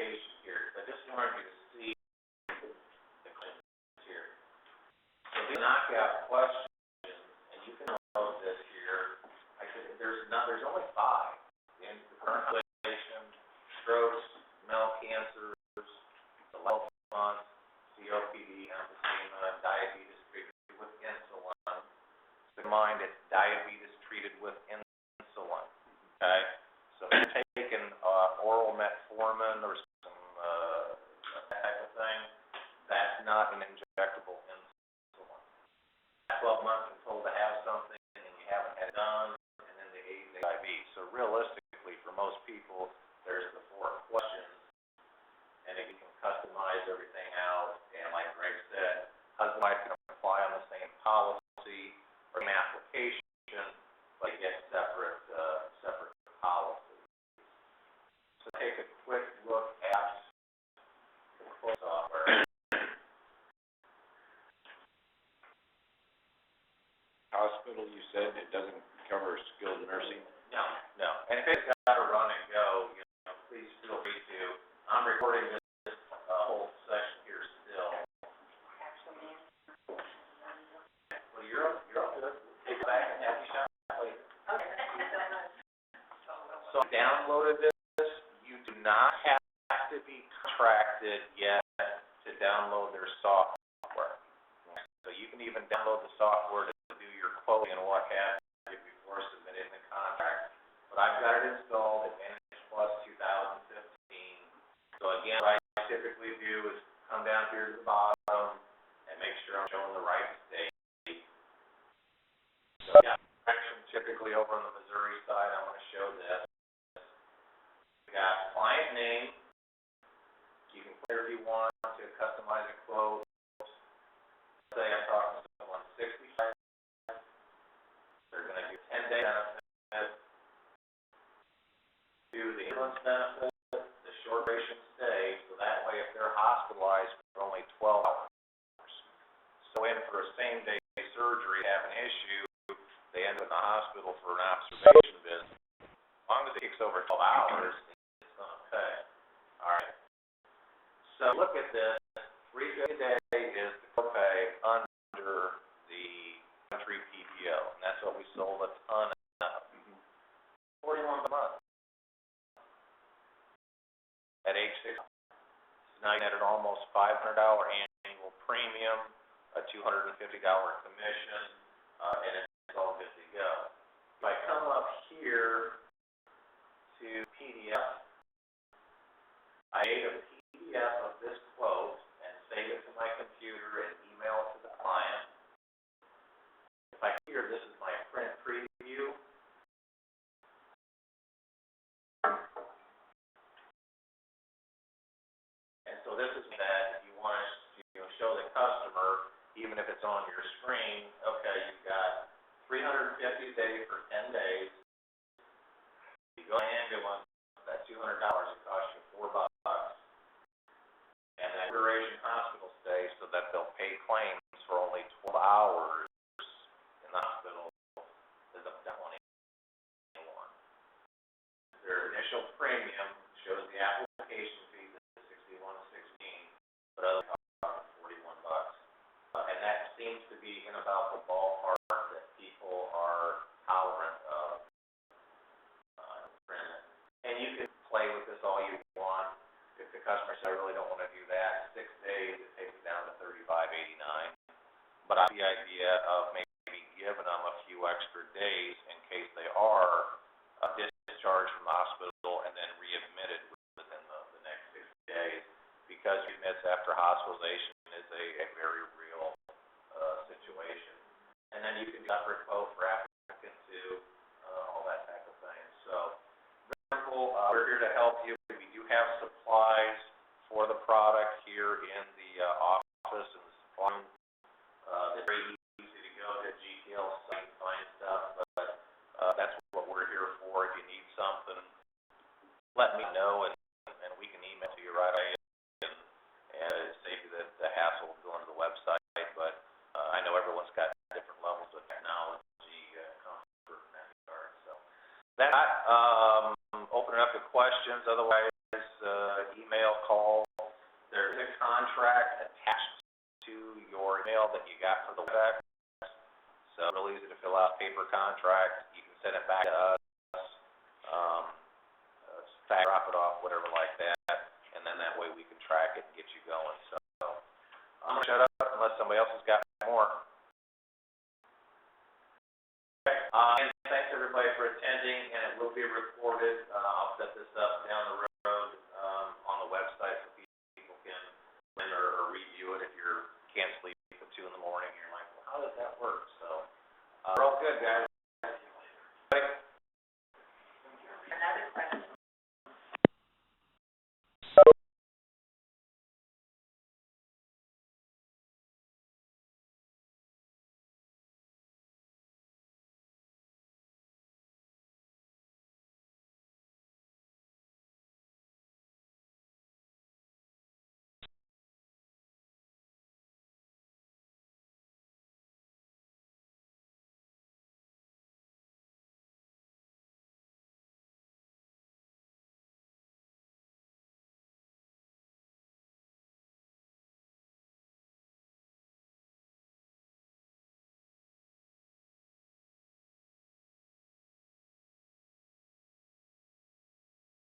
application here. I just wanted you to see the claims here. So these knockout questions, and you can note this here. There's only 5 in the current population: strokes, mental cancers, the level funds, COPD, emphysema, diabetes treated with insulin. Keep in mind, it's diabetes treated with insulin. Okay, so if you're taking oral metformin or some that type of thing, that's not an injectable insulin. 12 months been told to have something and you haven't had it done, and then the HIV. So realistically, for most people, there's the 4 questions, and if you can customize everything out, and like Greg said, husband and wife can apply on the same policy or same application, but get separate policies. So take a quick look at the software. Hospital, you said it doesn't cover skilled nursing? No. And if it's got to run and go, please feel free to. I'm recording this whole section here still. Well, you're all good. Take it back and have you shot later. So downloaded this. You do not have to be contracted yet to download their software. So you can even download the software to do your quoting and what have you before submitting the contract. But I've got it installed, Advantage Plus 2015. So again, what I typically do is come down here to the bottom and make sure I'm showing the right state. So yeah, typically over on the Missouri side, I'm going to show this. We got client name. You can clear if you want to customize a quote. Say I'm talking to someone 65. They're going to do 10-day benefit, do the ambulance benefit, the short duration stay, so that way if they're hospitalized for only 12 hours, so in for a same-day surgery, have an issue, they end up in the hospital for an observation visit. As long as it takes over 12 hours, it's going to pay. All right. So look at this. $350 a day is the copay under the country PPO, and that's what we sold a ton of. $41 a month. At age 6, now you had an almost $500 annual premium, a $250 commission, and it's all good to go. If I come up here to PDF, I made a PDF of this quote and save it to my computer and email it to the client. If I here, this is my print preview. And so this is that if you want to show the customer, even if it's on your screen, okay, you've got $350 a day for 10 days. You go to ambulance, that $200, it costs you $4. And that duration hospital stay so that they'll pay claims for only 12 hours in the hospital is up to $21. Their initial premium shows the application fee is $61.16, but other costs $41. And that seems to be in about the ballpark that people are tolerant of. And you can play with this all you want. If the customer says, I really don't want to do that, 6 days, it takes it down to $35.89. But I have the idea of maybe giving them a few extra days in case they are discharged from the hospital and then readmitted within the next 60 days, because readmits after hospitalization is a very real situation. And then you can separate quote for applicant too, all that type of thing. So simple. We're here to help you. We do have supplies for the product here in the office and the supply room. It's very easy to go to GTL site and find stuff, but that's what we're here for. If you need something, let me know, and we can email to you right away, and save you the hassle of going to the website. But I know everyone's got different levels of technology, comfort in that regard. So that, open it up to questions. Otherwise, email email that you got for the WebEx. So real easy to fill out, paper contract, you can send it back to us, drop it off, whatever like that, and then that way we can track it and get you going. So I'm gonna shut up unless somebody else has got more. And thanks everybody for attending, and it will be recorded. I'll set this up down the road, on the website so people can or review it if you can't sleep